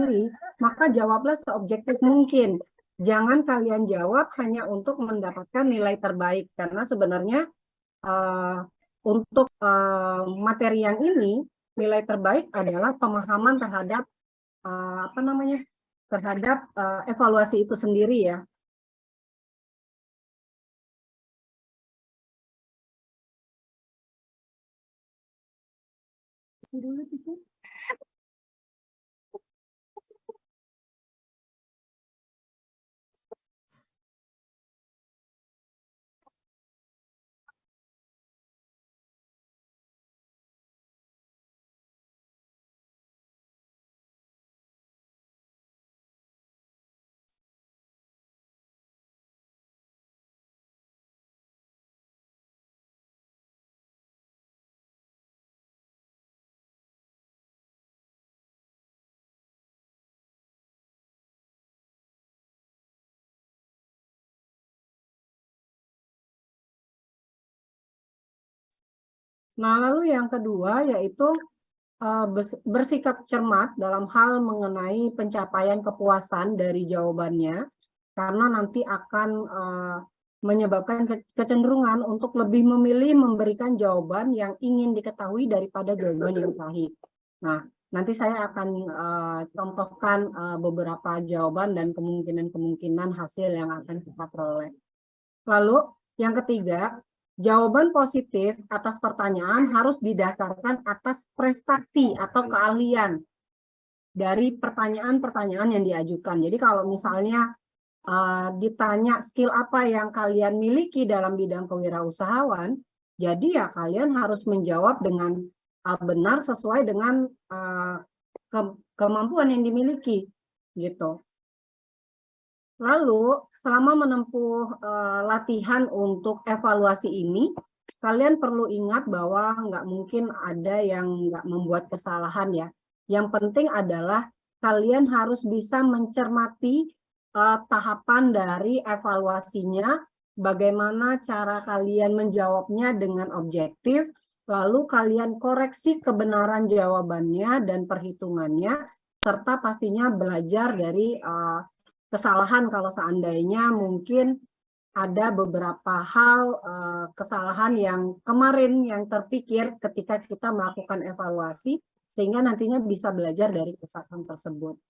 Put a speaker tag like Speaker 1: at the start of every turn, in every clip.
Speaker 1: sendiri, maka jawablah seobjektif mungkin. Jangan kalian jawab hanya untuk mendapatkan nilai terbaik, karena sebenarnya untuk materi yang ini, nilai terbaik adalah pemahaman terhadap terhadap evaluasi itu sendiri ya. Dulu, Cici. Nah, lalu yang kedua yaitu bersikap cermat dalam hal mengenai pencapaian kepuasan dari jawabannya, karena nanti akan menyebabkan kecenderungan untuk lebih memilih memberikan jawaban yang ingin diketahui daripada jawaban yang sahih. Nah, nanti saya akan contohkan beberapa jawaban dan kemungkinan-kemungkinan hasil yang akan kita peroleh. Lalu, yang ketiga, jawaban positif atas pertanyaan harus didasarkan atas prestasi atau keahlian dari pertanyaan-pertanyaan yang diajukan. Jadi kalau misalnya ditanya skill apa yang kalian miliki dalam bidang kewirausahaan, jadi ya kalian harus menjawab dengan benar sesuai dengan kemampuan yang dimiliki, gitu. Lalu, selama menempuh latihan untuk evaluasi ini, kalian perlu ingat bahwa nggak mungkin ada yang nggak membuat kesalahan ya. Yang penting adalah kalian harus bisa mencermati tahapan dari evaluasinya, bagaimana cara kalian menjawabnya dengan objektif, lalu kalian koreksi kebenaran jawabannya dan perhitungannya, serta pastinya belajar dari kesalahan kalau seandainya mungkin ada beberapa hal kesalahan yang kemarin yang terpikir ketika kita melakukan evaluasi, sehingga nantinya bisa belajar dari kesalahan tersebut.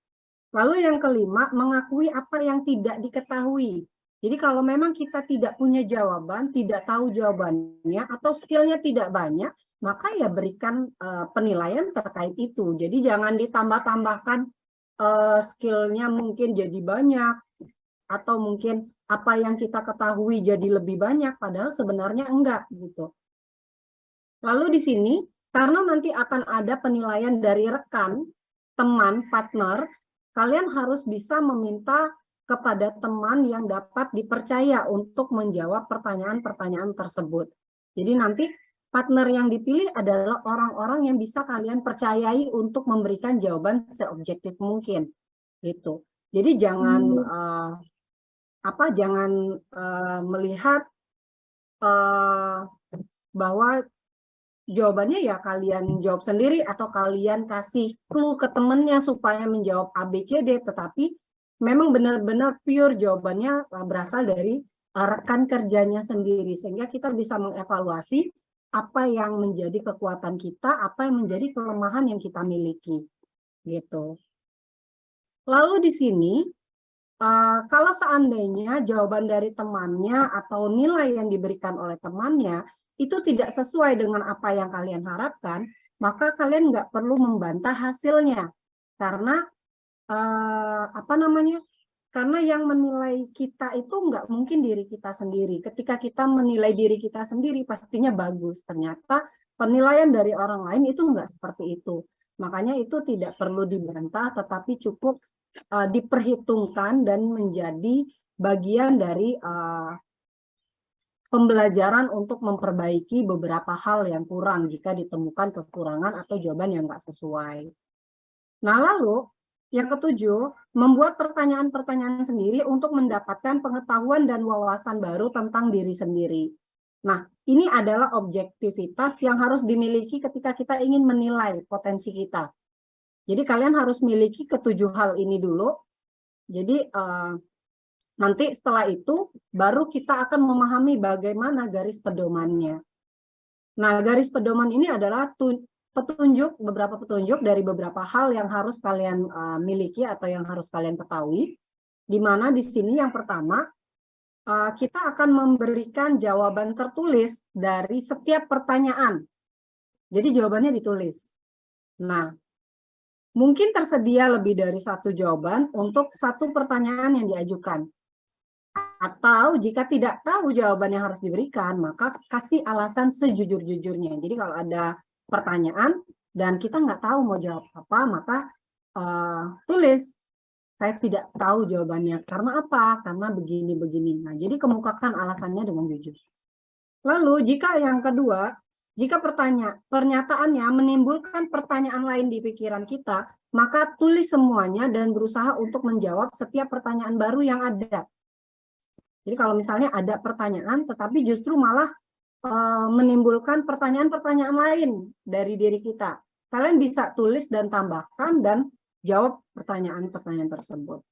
Speaker 1: Lalu yang kelima, mengakui apa yang tidak diketahui. Jadi kalau memang kita tidak punya jawaban, tidak tahu jawabannya, atau skillnya tidak banyak, maka ya berikan penilaian terkait itu. Jadi jangan ditambah-tambahkan skillnya mungkin jadi banyak, atau mungkin apa yang kita ketahui jadi lebih banyak, padahal sebenarnya enggak gitu. Lalu di sini, karena nanti akan ada penilaian dari rekan, teman, partner, kalian harus bisa meminta kepada teman yang dapat dipercaya untuk menjawab pertanyaan-pertanyaan tersebut. Jadi nanti partner yang dipilih adalah orang-orang yang bisa kalian percayai untuk memberikan jawaban seobjektif mungkin. Gitu. Jadi jangan melihat bahwa jawabannya ya kalian jawab sendiri atau kalian kasih clue ke temennya supaya menjawab A, B, C, D, tetapi memang benar-benar pure jawabannya berasal dari rekan kerjanya sendiri, sehingga kita bisa mengevaluasi apa yang menjadi kekuatan kita, apa yang menjadi kelemahan yang kita miliki, gitu. Lalu di sini, kalau seandainya jawaban dari temannya atau nilai yang diberikan oleh temannya itu tidak sesuai dengan apa yang kalian harapkan, maka kalian nggak perlu membantah hasilnya, karena karena yang menilai kita itu nggak mungkin diri kita sendiri. Ketika kita menilai diri kita sendiri, pastinya bagus. Ternyata penilaian dari orang lain itu nggak seperti itu. Makanya itu tidak perlu dibantah, tetapi cukup diperhitungkan dan menjadi bagian dari pembelajaran untuk memperbaiki beberapa hal yang kurang jika ditemukan kekurangan atau jawaban yang nggak sesuai. Nah, lalu yang ketujuh, membuat pertanyaan-pertanyaan sendiri untuk mendapatkan pengetahuan dan wawasan baru tentang diri sendiri. Nah, ini adalah objektivitas yang harus dimiliki ketika kita ingin menilai potensi kita. Jadi kalian harus miliki ketujuh hal ini dulu. Jadi nanti setelah itu baru kita akan memahami bagaimana garis pedomannya. Nah, garis pedoman ini adalah beberapa petunjuk dari beberapa hal yang harus kalian miliki atau yang harus kalian ketahui. Di mana di sini yang pertama, kita akan memberikan jawaban tertulis dari setiap pertanyaan. Jadi jawabannya ditulis. Nah, mungkin tersedia lebih dari satu jawaban untuk satu pertanyaan yang diajukan. Atau jika tidak tahu jawaban yang harus diberikan, maka kasih alasan sejujur-jujurnya. Jadi kalau ada pertanyaan dan kita nggak tahu mau jawab apa, maka tulis, saya tidak tahu jawabannya. Karena apa? Karena begini-begini. Nah, jadi kemukakan alasannya dengan jujur. Lalu jika yang kedua, jika pernyataannya menimbulkan pertanyaan lain di pikiran kita, maka tulis semuanya dan berusaha untuk menjawab setiap pertanyaan baru yang ada. Jadi kalau misalnya ada pertanyaan, tetapi justru malah menimbulkan pertanyaan-pertanyaan lain dari diri kita. Kalian bisa tulis dan tambahkan dan jawab pertanyaan-pertanyaan tersebut.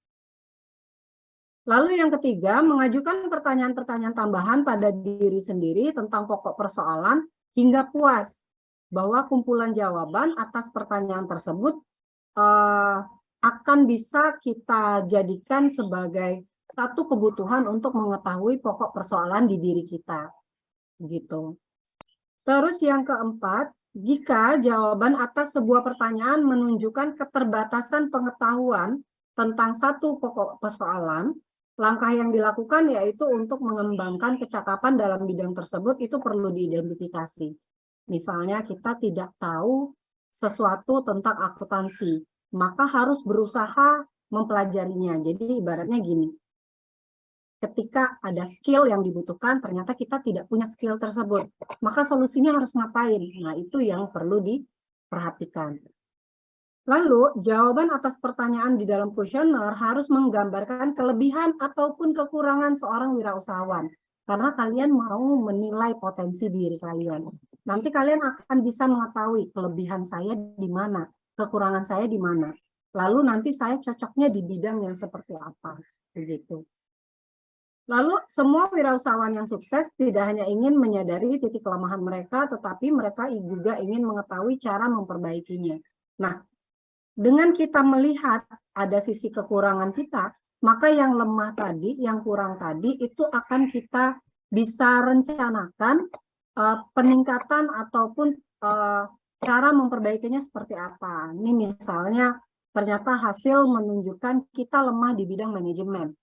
Speaker 1: Lalu yang ketiga, mengajukan pertanyaan-pertanyaan tambahan pada diri sendiri tentang pokok persoalan hingga puas bahwa kumpulan jawaban atas pertanyaan tersebut akan bisa kita jadikan sebagai satu kebutuhan untuk mengetahui pokok persoalan di diri kita. Gitu. Terus yang keempat, jika jawaban atas sebuah pertanyaan menunjukkan keterbatasan pengetahuan tentang satu pokok persoalan, langkah yang dilakukan yaitu untuk mengembangkan kecakapan dalam bidang tersebut itu perlu diidentifikasi. Misalnya kita tidak tahu sesuatu tentang akuntansi, maka harus berusaha mempelajarinya. Jadi ibaratnya gini, ketika ada skill yang dibutuhkan, ternyata kita tidak punya skill tersebut, maka solusinya harus ngapain? Nah, itu yang perlu diperhatikan. Lalu, jawaban atas pertanyaan di dalam kuesioner harus menggambarkan kelebihan ataupun kekurangan seorang wirausahawan. Karena kalian mau menilai potensi diri kalian. Nanti kalian akan bisa mengetahui kelebihan saya di mana, kekurangan saya di mana. Lalu nanti saya cocoknya di bidang yang seperti apa. Begitu. Lalu, semua wirausahawan yang sukses tidak hanya ingin menyadari titik kelemahan mereka, tetapi mereka juga ingin mengetahui cara memperbaikinya. Nah, dengan kita melihat ada sisi kekurangan kita, maka yang lemah tadi, yang kurang tadi, itu akan kita bisa rencanakan peningkatan ataupun cara memperbaikinya seperti apa. Ini misalnya ternyata hasil menunjukkan kita lemah di bidang manajemen.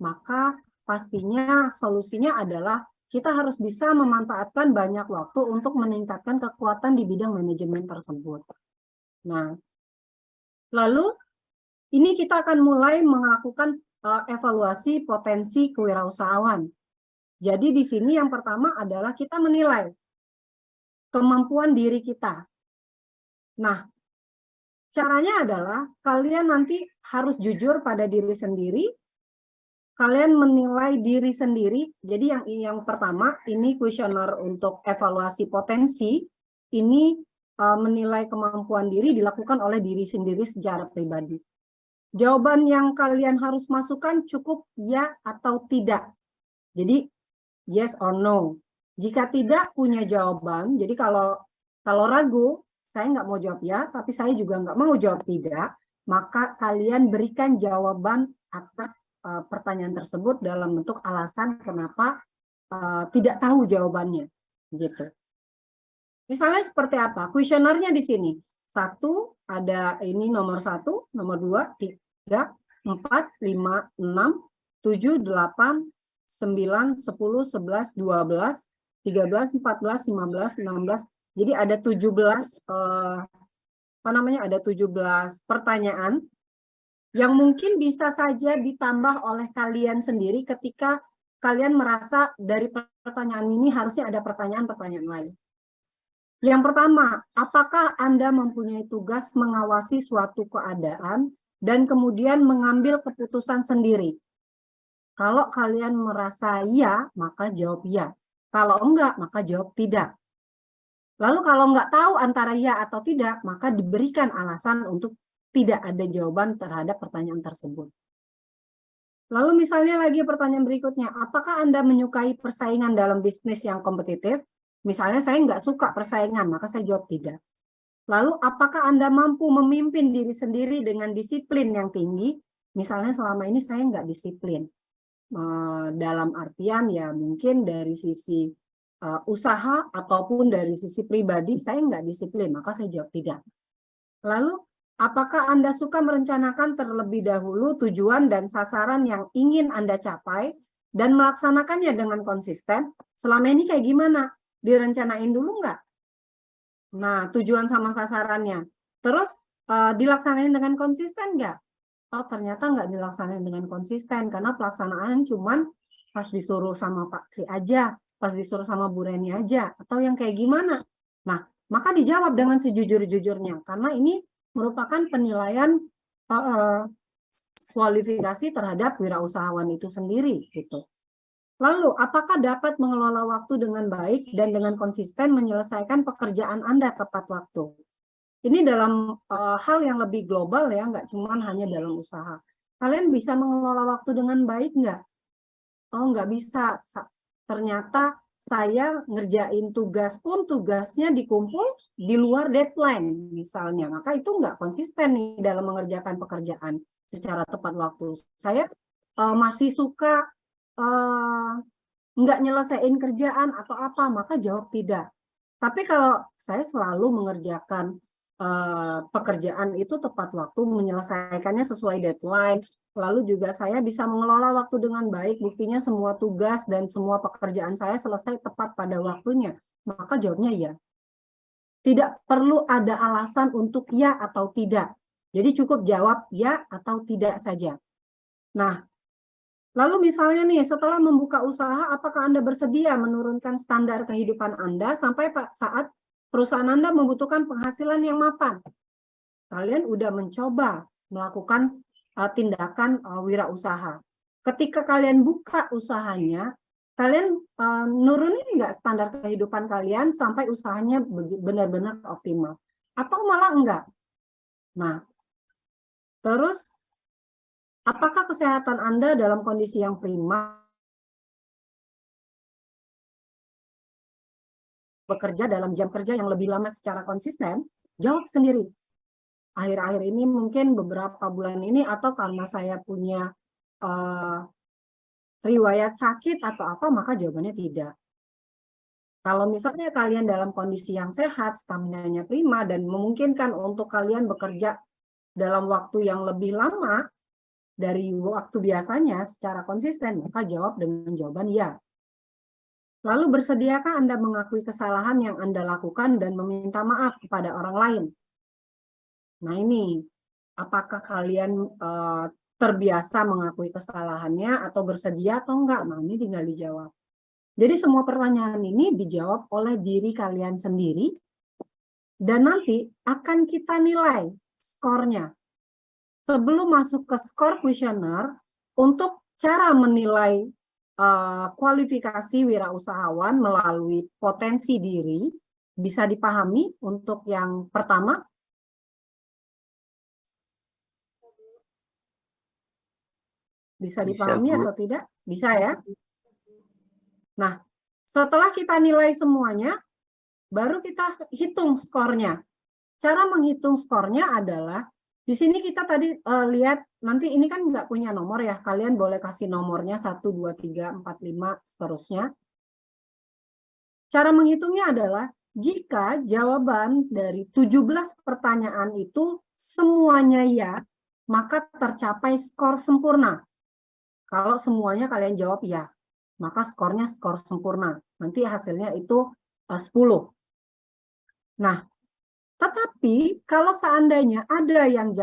Speaker 1: Maka pastinya solusinya adalah kita harus bisa memanfaatkan banyak waktu untuk meningkatkan kekuatan di bidang manajemen tersebut. Nah, lalu, ini kita akan mulai melakukan evaluasi potensi kewirausahaan. Jadi di sini yang pertama adalah kita menilai kemampuan diri kita. Nah, caranya adalah kalian nanti harus jujur pada diri sendiri. Kalian menilai diri sendiri. Jadi yang pertama, ini kuesioner untuk evaluasi potensi. Ini menilai kemampuan diri dilakukan oleh diri sendiri secara pribadi. Jawaban yang kalian harus masukkan cukup ya atau tidak. Jadi yes or no. Jika tidak punya jawaban, jadi kalau ragu, saya nggak mau jawab ya, tapi saya juga nggak mau jawab tidak, maka kalian berikan jawaban atas pertanyaan tersebut dalam bentuk alasan kenapa tidak tahu jawabannya. Gitu. Misalnya seperti apa? Kuesionernya di sini. 1, ada ini nomor 1, nomor 2, 3, 4, 5, 6, 7, 8, 9, 10, 11, 12, 13, 14, 15, 16. Jadi ada 17 ada 17 pertanyaan yang mungkin bisa saja ditambah oleh kalian sendiri ketika kalian merasa dari pertanyaan ini harusnya ada pertanyaan-pertanyaan lain. Yang pertama, apakah Anda mempunyai tugas mengawasi suatu keadaan dan kemudian mengambil keputusan sendiri? Kalau kalian merasa iya, maka jawab iya. Kalau enggak, maka jawab tidak. Lalu kalau enggak tahu antara iya atau tidak, maka diberikan alasan untuk tidak ada jawaban terhadap pertanyaan tersebut. Lalu misalnya lagi pertanyaan berikutnya, apakah Anda menyukai persaingan dalam bisnis yang kompetitif? Misalnya saya nggak suka persaingan, maka saya jawab tidak. Lalu apakah Anda mampu memimpin diri sendiri dengan disiplin yang tinggi? Misalnya selama ini saya nggak disiplin. Dalam artian ya mungkin dari sisi usaha ataupun dari sisi pribadi saya nggak disiplin, maka saya jawab tidak. Lalu apakah Anda suka merencanakan terlebih dahulu tujuan dan sasaran yang ingin Anda capai dan melaksanakannya dengan konsisten? Selama ini kayak gimana? Direncanain dulu nggak? Nah, tujuan sama sasarannya. Terus dilaksanain dengan konsisten nggak? Oh, ternyata nggak dilaksanain dengan konsisten karena pelaksanaan cuman pas disuruh sama Pak Kri aja, pas disuruh sama Bu Reni aja, atau yang kayak gimana? Nah, maka dijawab dengan sejujur-jujurnya karena ini merupakan penilaian kualifikasi terhadap wirausahawan itu sendiri gitu. Lalu, apakah dapat mengelola waktu dengan baik dan dengan konsisten menyelesaikan pekerjaan Anda tepat waktu? Ini dalam hal yang lebih global ya, nggak cuma hanya dalam usaha. Kalian bisa mengelola waktu dengan baik nggak? Oh, nggak bisa. Ternyata saya ngerjain tugas pun tugasnya dikumpul di luar deadline misalnya. Maka itu nggak konsisten nih dalam mengerjakan pekerjaan secara tepat waktu. Saya masih suka nggak nyelesain kerjaan atau apa, maka jawab tidak. Tapi kalau saya selalu mengerjakan pekerjaan itu tepat waktu, menyelesaikannya sesuai deadline, lalu juga saya bisa mengelola waktu dengan baik, buktinya semua tugas dan semua pekerjaan saya selesai tepat pada waktunya, maka jawabnya ya. Tidak perlu ada alasan untuk ya atau tidak. Jadi cukup jawab ya atau tidak saja. Nah, lalu misalnya nih, setelah membuka usaha, apakah Anda bersedia menurunkan standar kehidupan Anda sampai saat perusahaan Anda membutuhkan penghasilan yang mapan? Kalian udah mencoba melakukan tindakan wirausaha. Ketika kalian buka usahanya, kalian nurunin nggak standar kehidupan kalian sampai usahanya benar-benar optimal? Atau malah enggak? Nah, terus apakah kesehatan Anda dalam kondisi yang prima? Bekerja dalam jam kerja yang lebih lama secara konsisten? Jawab sendiri. Akhir-akhir ini mungkin beberapa bulan ini atau karena saya punya riwayat sakit atau apa, maka jawabannya tidak. Kalau misalnya kalian dalam kondisi yang sehat, stamina-nya prima, dan memungkinkan untuk kalian bekerja dalam waktu yang lebih lama dari waktu biasanya secara konsisten, maka jawab dengan jawaban ya. Lalu bersediakah Anda mengakui kesalahan yang Anda lakukan dan meminta maaf kepada orang lain? Nah ini, apakah kalian terbiasa mengakui kesalahannya atau bersedia atau enggak? Nah ini tinggal dijawab. Jadi semua pertanyaan ini dijawab oleh diri kalian sendiri dan nanti akan kita nilai skornya. Sebelum masuk ke skor kuesioner, untuk cara menilai kualifikasi wirausahawan melalui potensi diri, bisa dipahami untuk yang pertama. Bisa dipahami atau tidak? Bisa ya? Nah, setelah kita nilai semuanya, baru kita hitung skornya. Cara menghitung skornya adalah, di sini kita tadi lihat, nanti ini kan nggak punya nomor ya, kalian boleh kasih nomornya 1, 2, 3, 4, 5, seterusnya. Cara menghitungnya adalah, jika jawaban dari 17 pertanyaan itu semuanya ya, maka tercapai skor sempurna. Kalau semuanya kalian jawab ya, maka skornya skor sempurna. Nanti hasilnya itu 10. Nah, tetapi kalau seandainya ada yang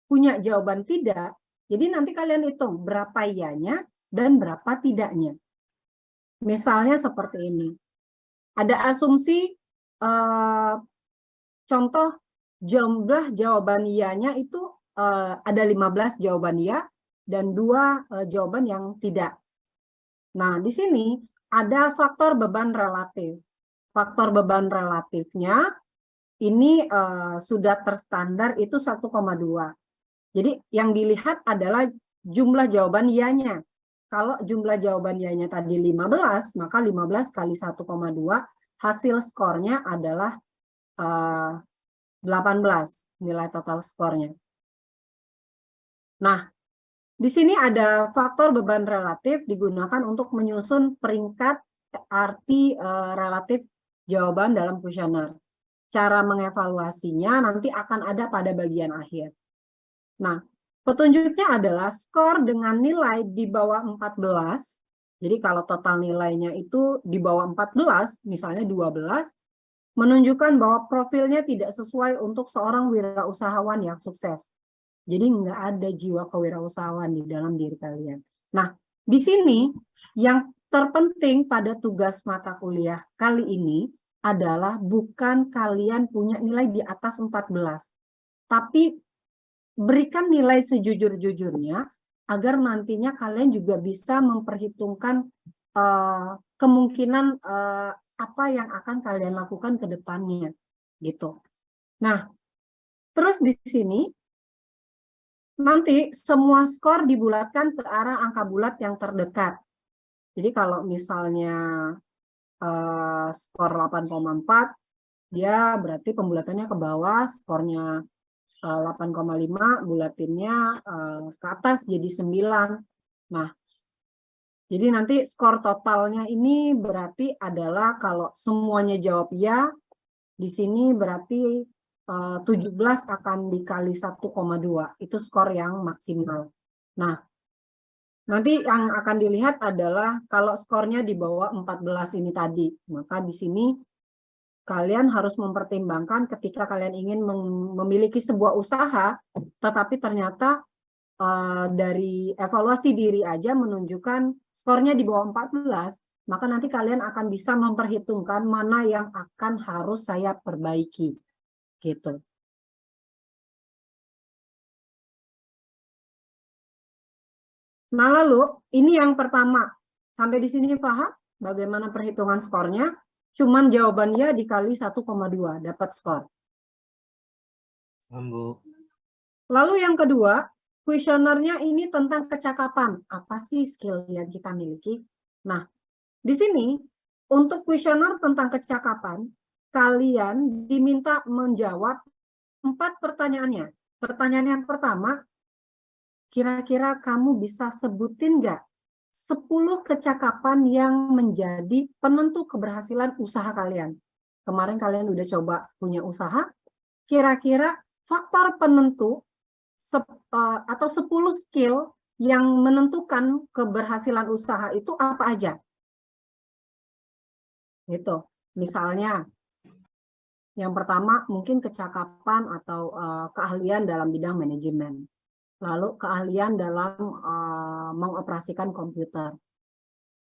Speaker 1: punya jawaban tidak, jadi nanti kalian hitung berapa iyanya dan berapa tidaknya. Misalnya seperti ini. Ada asumsi, contoh jumlah jawaban iyanya itu ada 15 jawaban iya dan 2 jawaban yang tidak. Nah, di sini ada faktor beban relatif. Faktor beban relatifnya ini sudah terstandar itu 1,2. Jadi yang dilihat adalah jumlah jawaban ianya. Kalau jumlah jawaban ianya tadi 15, maka 15 kali 1,2 hasil skornya adalah 18 nilai total skornya. Nah, di sini ada faktor beban relatif digunakan untuk menyusun peringkat arti relatif jawaban dalam kuesioner. Cara mengevaluasinya nanti akan ada pada bagian akhir. Nah, petunjuknya adalah skor dengan nilai di bawah 14. Jadi kalau total nilainya itu di bawah 14, misalnya 12, menunjukkan bahwa profilnya tidak sesuai untuk seorang wirausahawan yang sukses. Jadi nggak ada jiwa kewirausahaan di dalam diri kalian. Nah, di sini yang terpenting pada tugas mata kuliah kali ini adalah bukan kalian punya nilai di atas 14, tapi berikan nilai sejujur-jujurnya agar nantinya kalian juga bisa memperhitungkan kemungkinan apa yang akan kalian lakukan ke depannya gitu. Nah, terus di sini nanti semua skor dibulatkan ke arah angka bulat yang terdekat. Jadi kalau misalnya skor 8,4, dia berarti pembulatannya ke bawah, skornya 8,5, bulatinnya ke atas jadi 9. Nah, jadi nanti skor totalnya ini berarti adalah kalau semuanya jawab ya, di sini berarti 17 akan dikali 1,2, itu skor yang maksimal. Nah, nanti yang akan dilihat adalah kalau skornya di bawah 14 ini tadi, maka di sini kalian harus mempertimbangkan ketika kalian ingin memiliki sebuah usaha, tetapi ternyata dari evaluasi diri aja menunjukkan skornya di bawah 14, maka nanti kalian akan bisa memperhitungkan mana yang akan harus saya perbaiki. Gitu. Nah, lalu ini yang pertama. Sampai di sini paham bagaimana perhitungan skornya? Cuman jawabannya dikali 1,2 dapat skor.
Speaker 2: Bu.
Speaker 1: Lalu yang kedua, kuesionernya ini tentang kecakapan. Apa sih skill yang kita miliki? Nah, di sini untuk kuesioner tentang kecakapan, kalian diminta menjawab 4 pertanyaannya. Pertanyaan yang pertama, kira-kira kamu bisa sebutin nggak 10 kecakapan yang menjadi penentu keberhasilan usaha kalian? Kemarin kalian udah coba punya usaha, kira-kira faktor penentu atau 10 skill yang menentukan keberhasilan usaha itu apa aja? Gitu. Misalnya, yang pertama mungkin kecakapan atau keahlian dalam bidang manajemen. Lalu keahlian dalam mengoperasikan komputer.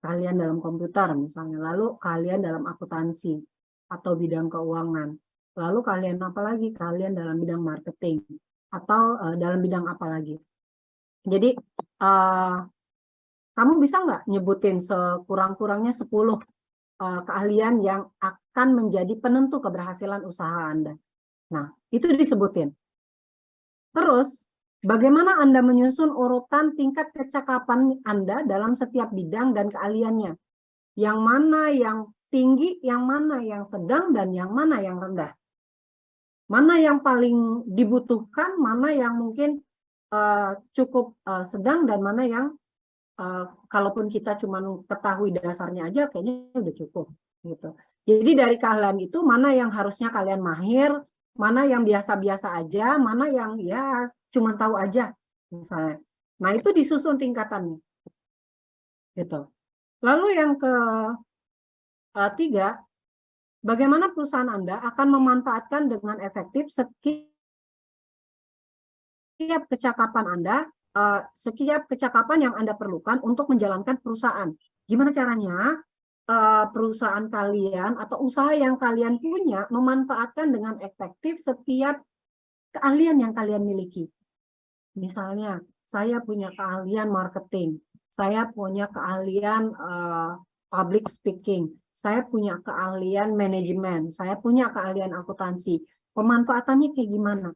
Speaker 1: Keahlian dalam komputer misalnya. Lalu keahlian dalam akuntansi atau bidang keuangan. Lalu keahlian apa lagi? Keahlian dalam bidang marketing. Atau dalam bidang apa lagi? Jadi, kamu bisa nggak nyebutin sekurang-kurangnya 10 keahlian yang akan menjadi penentu keberhasilan usaha Anda. Nah, itu disebutin. Terus, bagaimana Anda menyusun urutan tingkat kecakapan Anda dalam setiap bidang dan keahliannya? Yang mana yang tinggi, yang mana yang sedang, dan yang mana yang rendah? Mana yang paling dibutuhkan, mana yang mungkin cukup sedang, dan mana yang kalaupun kita cuma ketahui dasarnya aja kayaknya udah cukup gitu. Jadi dari keahlian itu mana yang harusnya kalian mahir, mana yang biasa-biasa aja, mana yang ya cuma tahu aja misalnya. Nah, itu disusun tingkatannya. Gitu. Lalu yang ketiga, bagaimana perusahaan Anda akan memanfaatkan dengan efektif setiap kecakapan Anda, setiap kecakapan yang Anda perlukan untuk menjalankan perusahaan. Gimana caranya perusahaan kalian atau usaha yang kalian punya memanfaatkan dengan efektif setiap keahlian yang kalian miliki. Misalnya, saya punya keahlian marketing, saya punya keahlian public speaking, saya punya keahlian manajemen, saya punya keahlian akuntansi. Pemanfaatannya kayak gimana?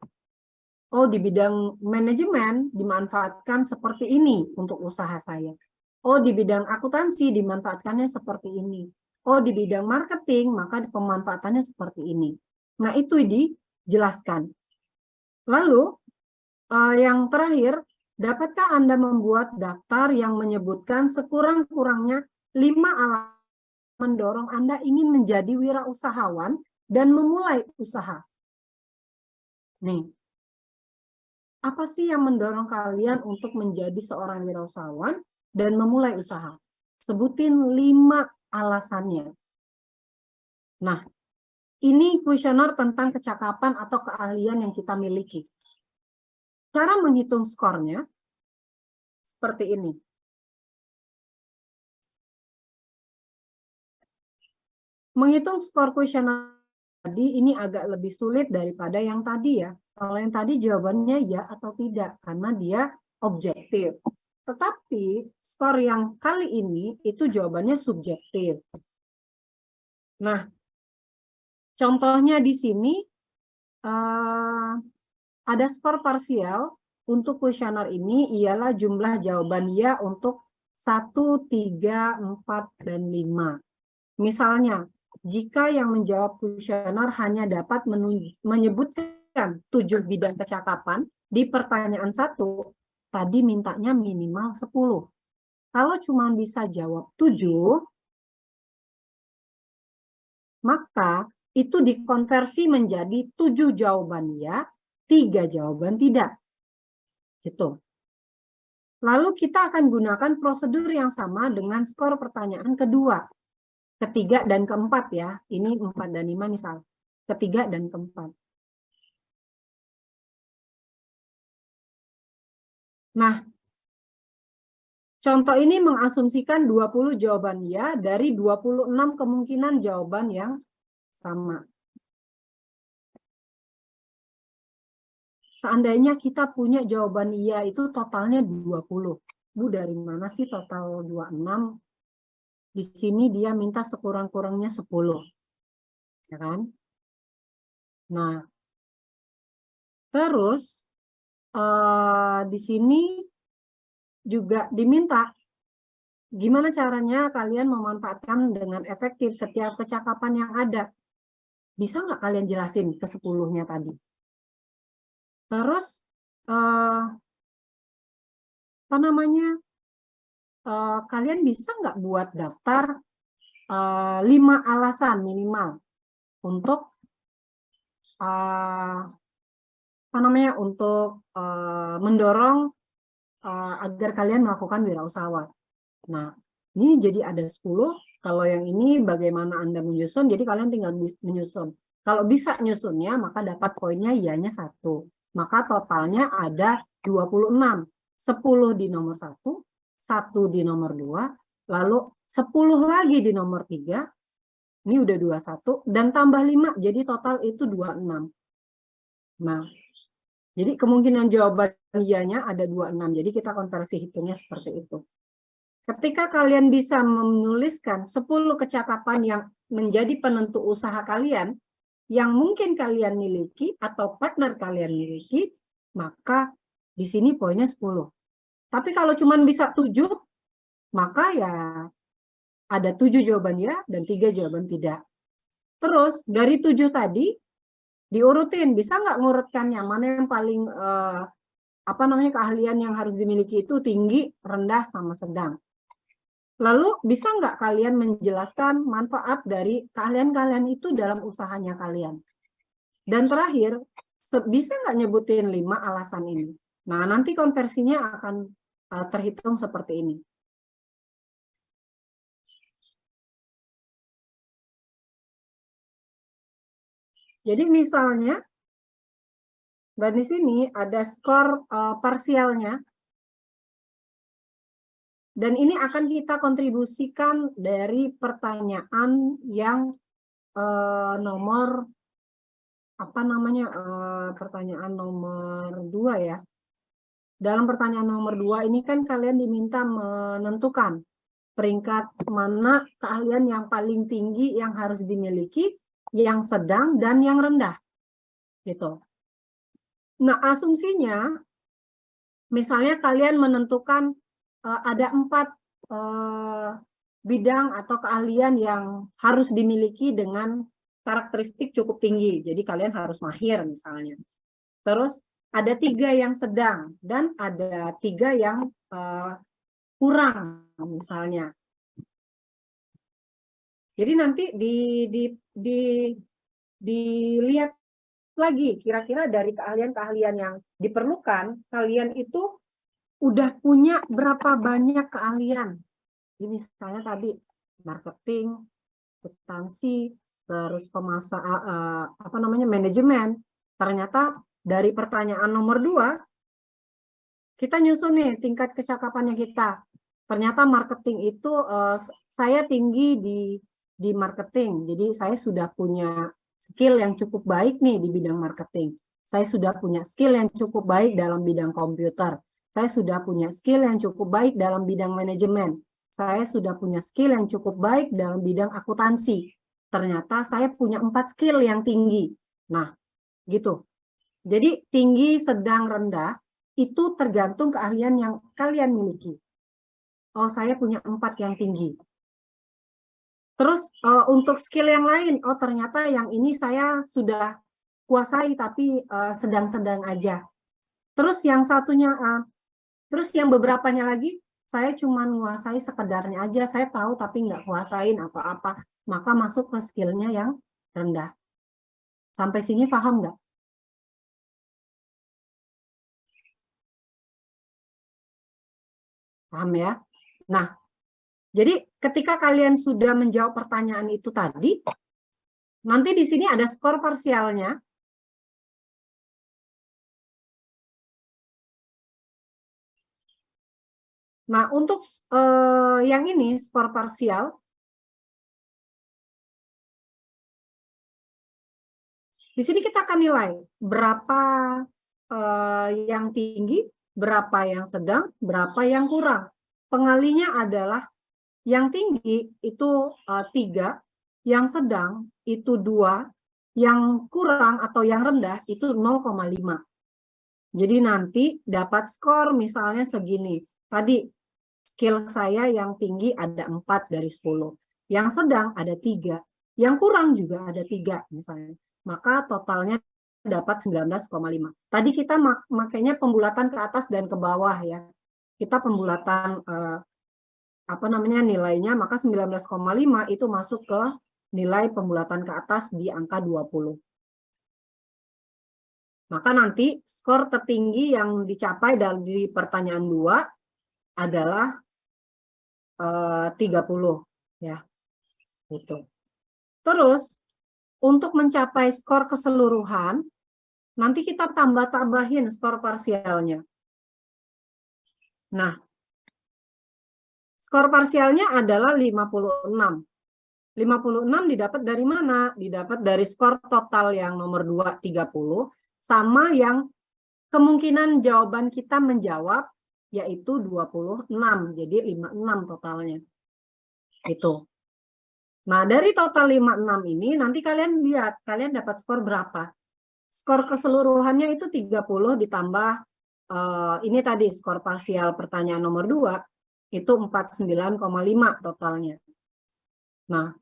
Speaker 1: Oh, di bidang manajemen dimanfaatkan seperti ini untuk usaha saya. Oh, di bidang akuntansi dimanfaatkannya seperti ini. Oh, di bidang marketing maka pemanfaatannya seperti ini. Nah, itu dijelaskan. Lalu, yang terakhir, dapatkah Anda membuat daftar yang menyebutkan sekurang-kurangnya 5 alasan mendorong Anda ingin menjadi wirausahawan dan memulai usaha? Nih, apa sih yang mendorong kalian untuk menjadi seorang wirausahawan dan memulai usaha? Sebutin 5 alasannya. Nah, ini kuesioner tentang kecakapan atau keahlian yang kita miliki. Cara menghitung skornya seperti ini. Menghitung skor kuesioner tadi ini agak lebih sulit daripada yang tadi ya. Kalau yang tadi jawabannya ya atau tidak, karena dia objektif. Tetapi skor yang kali ini itu jawabannya subjektif. Nah, contohnya di sini ada skor parsial untuk kuesioner ini ialah jumlah jawaban ya untuk 1, 3, 4, dan 5. Misalnya, jika yang menjawab kuesioner hanya dapat menyebutkan 7 bidang kecakapan di pertanyaan 1, tadi mintanya minimal 10. Kalau cuma bisa jawab 7, maka itu dikonversi menjadi 7 jawaban ya, 3 jawaban tidak. Gitu. Lalu kita akan gunakan prosedur yang sama dengan skor pertanyaan kedua, ketiga dan keempat ya. Ini 4 dan 5 misal. Ketiga dan keempat. Nah, contoh ini mengasumsikan 20 jawaban ya dari 26 kemungkinan jawaban yang sama. Seandainya kita punya jawaban iya itu totalnya 20. Bu, dari mana sih total 26? Di sini dia minta sekurang-kurangnya 10. Ya kan? Nah, terus di sini juga diminta gimana caranya kalian memanfaatkan dengan efektif setiap kecakapan yang ada. Bisa nggak kalian jelasin ke 10-nya tadi? Terus, apa namanya, kalian bisa nggak buat daftar 5 alasan minimal untuk apa namanya, untuk mendorong agar kalian melakukan wirausaha. Nah, ini jadi ada 10. Kalau yang ini bagaimana Anda menyusun, jadi kalian tinggal menyusun. Kalau bisa nyusunnya, maka dapat poinnya ianya 1. Maka totalnya ada 26. 10 di nomor 1, 1 di nomor 2, lalu 10 lagi di nomor 3, ini udah 21, dan tambah 5, jadi total itu 26. Nah, jadi kemungkinan jawaban ianya ada 26, jadi kita konversi hitungnya seperti itu. Ketika kalian bisa menuliskan 10 kecakapan yang menjadi penentu usaha kalian, yang mungkin kalian miliki atau partner kalian miliki, maka di sini poinnya 10. Tapi kalau cuma bisa 7, maka ya ada 7 jawaban ya dan 3 jawaban tidak. Terus dari 7 tadi, diurutin, bisa nggak ngurutkannya? Mana yang paling, apa namanya, keahlian yang harus dimiliki itu tinggi, rendah, sama sedang. Lalu bisa nggak kalian menjelaskan manfaat dari keahlian-keahlian itu dalam usahanya kalian? Dan terakhir, bisa nggak nyebutin 5 alasan ini? Nah, nanti konversinya akan terhitung seperti ini. Jadi misalnya, dan di sini ada skor parsialnya. Dan ini akan kita kontribusikan dari pertanyaan yang nomor apa namanya, pertanyaan nomor 2 ya. Dalam pertanyaan nomor 2 ini kan kalian diminta menentukan peringkat mana keahlian yang paling tinggi yang harus dimiliki, yang sedang dan yang rendah. Gitu. Nah, asumsinya, misalnya kalian menentukan ada 4 bidang atau keahlian yang harus dimiliki dengan karakteristik cukup tinggi. Jadi kalian harus mahir misalnya. Terus ada 3 yang sedang dan ada 3 yang kurang misalnya. Jadi nanti dilihat lagi kira-kira dari keahlian-keahlian yang diperlukan, kalian itu udah punya berapa banyak keahlian. Jadi misalnya tadi marketing, akuntansi, terus manajemen. Ternyata dari pertanyaan nomor 2 kita nyusun nih tingkat kecakapannya kita. Ternyata marketing itu saya tinggi di marketing. Jadi saya sudah punya skill yang cukup baik nih di bidang marketing. Saya sudah punya skill yang cukup baik dalam bidang komputer. Saya sudah punya skill yang cukup baik dalam bidang manajemen. Saya sudah punya skill yang cukup baik dalam bidang akuntansi. Ternyata saya punya 4 skill yang tinggi. Nah, gitu. Jadi tinggi, sedang, rendah itu tergantung keahlian yang kalian miliki. Oh, saya punya 4 yang tinggi. Terus untuk skill yang lain, oh ternyata yang ini saya sudah kuasai tapi sedang-sedang aja. Terus yang satunya, terus yang beberapanya lagi, saya cuma menguasai sekedarnya aja, saya tahu tapi nggak kuasain atau apa, maka masuk ke skillnya yang rendah. Sampai sini paham nggak? Paham ya? Nah, jadi ketika kalian sudah menjawab pertanyaan itu tadi, nanti di sini ada skor parsialnya. Nah, untuk yang ini, skor parsial, di sini kita akan nilai berapa yang tinggi, berapa yang sedang, berapa yang kurang. Pengalinya adalah yang tinggi itu 3, yang sedang itu 2, yang kurang atau yang rendah itu 0,5. Jadi nanti dapat skor misalnya segini. Tadi skill saya yang tinggi ada 4 dari 10. Yang sedang ada 3. Yang kurang juga ada 3 misalnya. Maka totalnya dapat 19,5. Tadi kita makanya pembulatan ke atas dan ke bawah ya. Kita pembulatan nilainya, maka 19,5 itu masuk ke nilai pembulatan ke atas di angka 20. Maka nanti skor tertinggi yang dicapai dari pertanyaan 2 adalah 30 ya. Gitu. Terus untuk mencapai skor keseluruhan nanti kita tambah-tambahin skor parsialnya. Nah, skor parsialnya adalah 56. 56 didapat dari mana? Didapat dari skor total yang nomor 2 30 sama yang kemungkinan jawaban kita menjawab yaitu 26. Jadi 56 totalnya. Itu. Nah, dari total 56 ini nanti kalian lihat kalian dapat skor berapa. Skor keseluruhannya itu 30 ditambah ini tadi skor parsial pertanyaan nomor 2 itu 49,5 totalnya. Nah,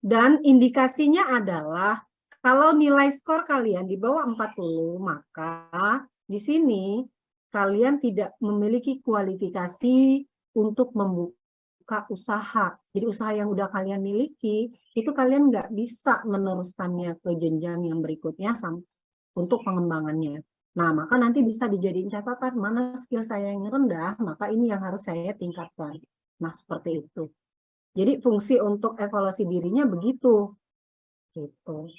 Speaker 1: dan indikasinya adalah kalau nilai skor kalian di bawah 40, maka di sini kalian tidak memiliki kualifikasi untuk membuka usaha. Jadi usaha yang udah kalian miliki, itu kalian nggak bisa meneruskannya ke jenjang yang berikutnya untuk pengembangannya. Nah, maka nanti bisa dijadiin catatan, mana skill saya yang rendah, maka ini yang harus saya tingkatkan. Nah, seperti itu. Jadi fungsi untuk evaluasi dirinya begitu. Gitu.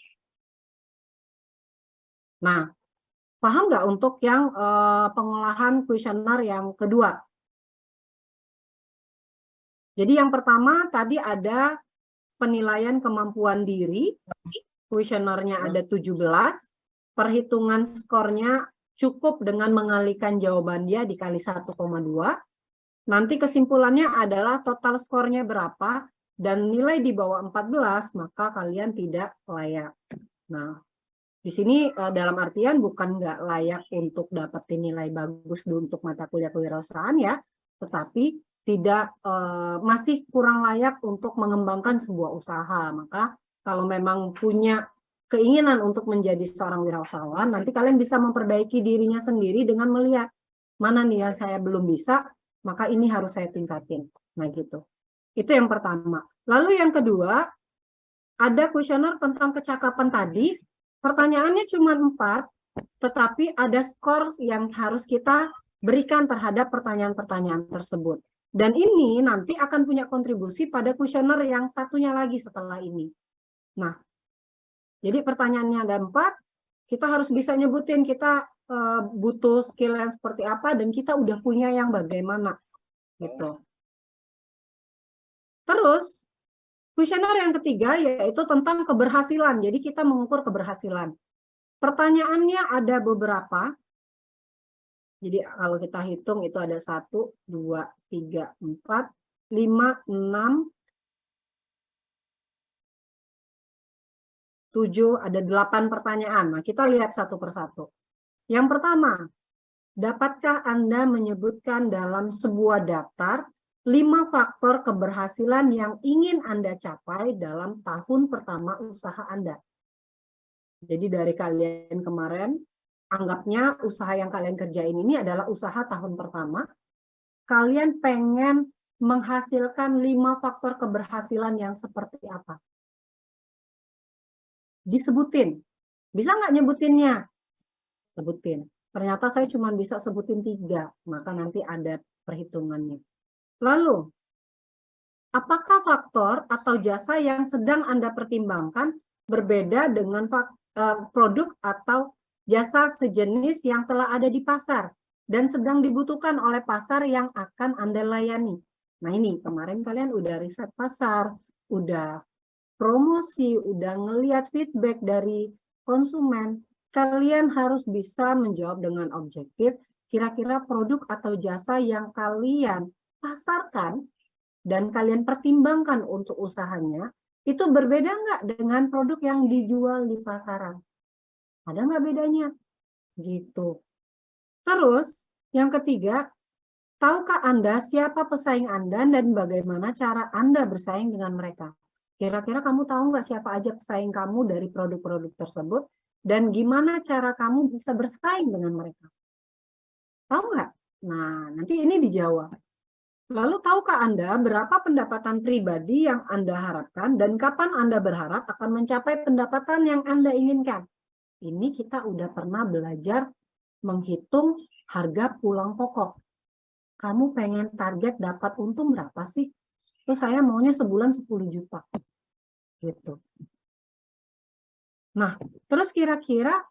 Speaker 1: Nah, paham nggak untuk yang pengolahan kuesioner yang kedua? Jadi yang pertama tadi ada penilaian kemampuan diri, kuesionernya ada 17, perhitungan skornya cukup dengan mengalihkan jawaban dia dikali 1,2. Nanti kesimpulannya adalah total skornya berapa, dan nilai di bawah 14, maka kalian tidak layak. Nah, Di sini dalam artian bukan nggak layak untuk dapetin nilai bagus untuk mata kuliah kewirausahaan ya, tetapi tidak masih kurang layak untuk mengembangkan sebuah usaha. Maka kalau memang punya keinginan untuk menjadi seorang wirausahawan, nanti kalian bisa memperbaiki dirinya sendiri dengan melihat mana nih yang saya belum bisa, maka ini harus saya tingkatin. Nah gitu. Itu yang pertama. Lalu yang kedua, ada kuesioner tentang kecakapan tadi. Pertanyaannya cuma 4, tetapi ada skor yang harus kita berikan terhadap pertanyaan-pertanyaan tersebut. Dan ini nanti akan punya kontribusi pada kuesioner yang satunya lagi setelah ini. Nah, jadi pertanyaannya ada 4, kita harus bisa nyebutin kita butuh skill yang seperti apa dan kita udah punya yang bagaimana. Gitu. Terus, kuesioner yang ketiga yaitu tentang keberhasilan. Jadi kita mengukur keberhasilan. Pertanyaannya ada beberapa. Jadi kalau kita hitung itu ada 1, 2, 3, 4, 5, 6, 7, ada 8 pertanyaan. Nah, kita lihat satu persatu. Yang pertama, dapatkah Anda menyebutkan dalam sebuah daftar 5 faktor keberhasilan yang ingin Anda capai dalam tahun pertama usaha Anda? Jadi dari kalian kemarin, anggapnya usaha yang kalian kerjain ini adalah usaha tahun pertama. Kalian pengen menghasilkan 5 faktor keberhasilan yang seperti apa? Disebutin. Bisa nggak nyebutinnya? Sebutin. Ternyata saya cuma bisa sebutin 3, maka nanti ada perhitungannya. Lalu, apakah faktor atau jasa yang sedang Anda pertimbangkan berbeda dengan produk atau jasa sejenis yang telah ada di pasar dan sedang dibutuhkan oleh pasar yang akan Anda layani? Nah ini, kemarin kalian udah riset pasar, udah promosi, udah ngelihat feedback dari konsumen, kalian harus bisa menjawab dengan objektif, kira-kira produk atau jasa yang kalian pasarkan dan kalian pertimbangkan untuk usahanya, itu berbeda nggak dengan produk yang dijual di pasaran? Ada nggak bedanya? Gitu. Terus, yang ketiga, tahukah Anda siapa pesaing Anda dan bagaimana cara Anda bersaing dengan mereka? Kira-kira kamu tahu nggak siapa aja pesaing kamu dari produk-produk tersebut dan gimana cara kamu bisa bersaing dengan mereka? Tahu nggak? Nah, nanti ini dijawab. Lalu tahukah Anda berapa pendapatan pribadi yang Anda harapkan dan kapan Anda berharap akan mencapai pendapatan yang Anda inginkan? Ini kita udah pernah belajar menghitung harga pulang pokok. Kamu pengen target dapat untung berapa sih? Terus saya maunya sebulan 10 juta. Gitu. Nah, terus kira-kira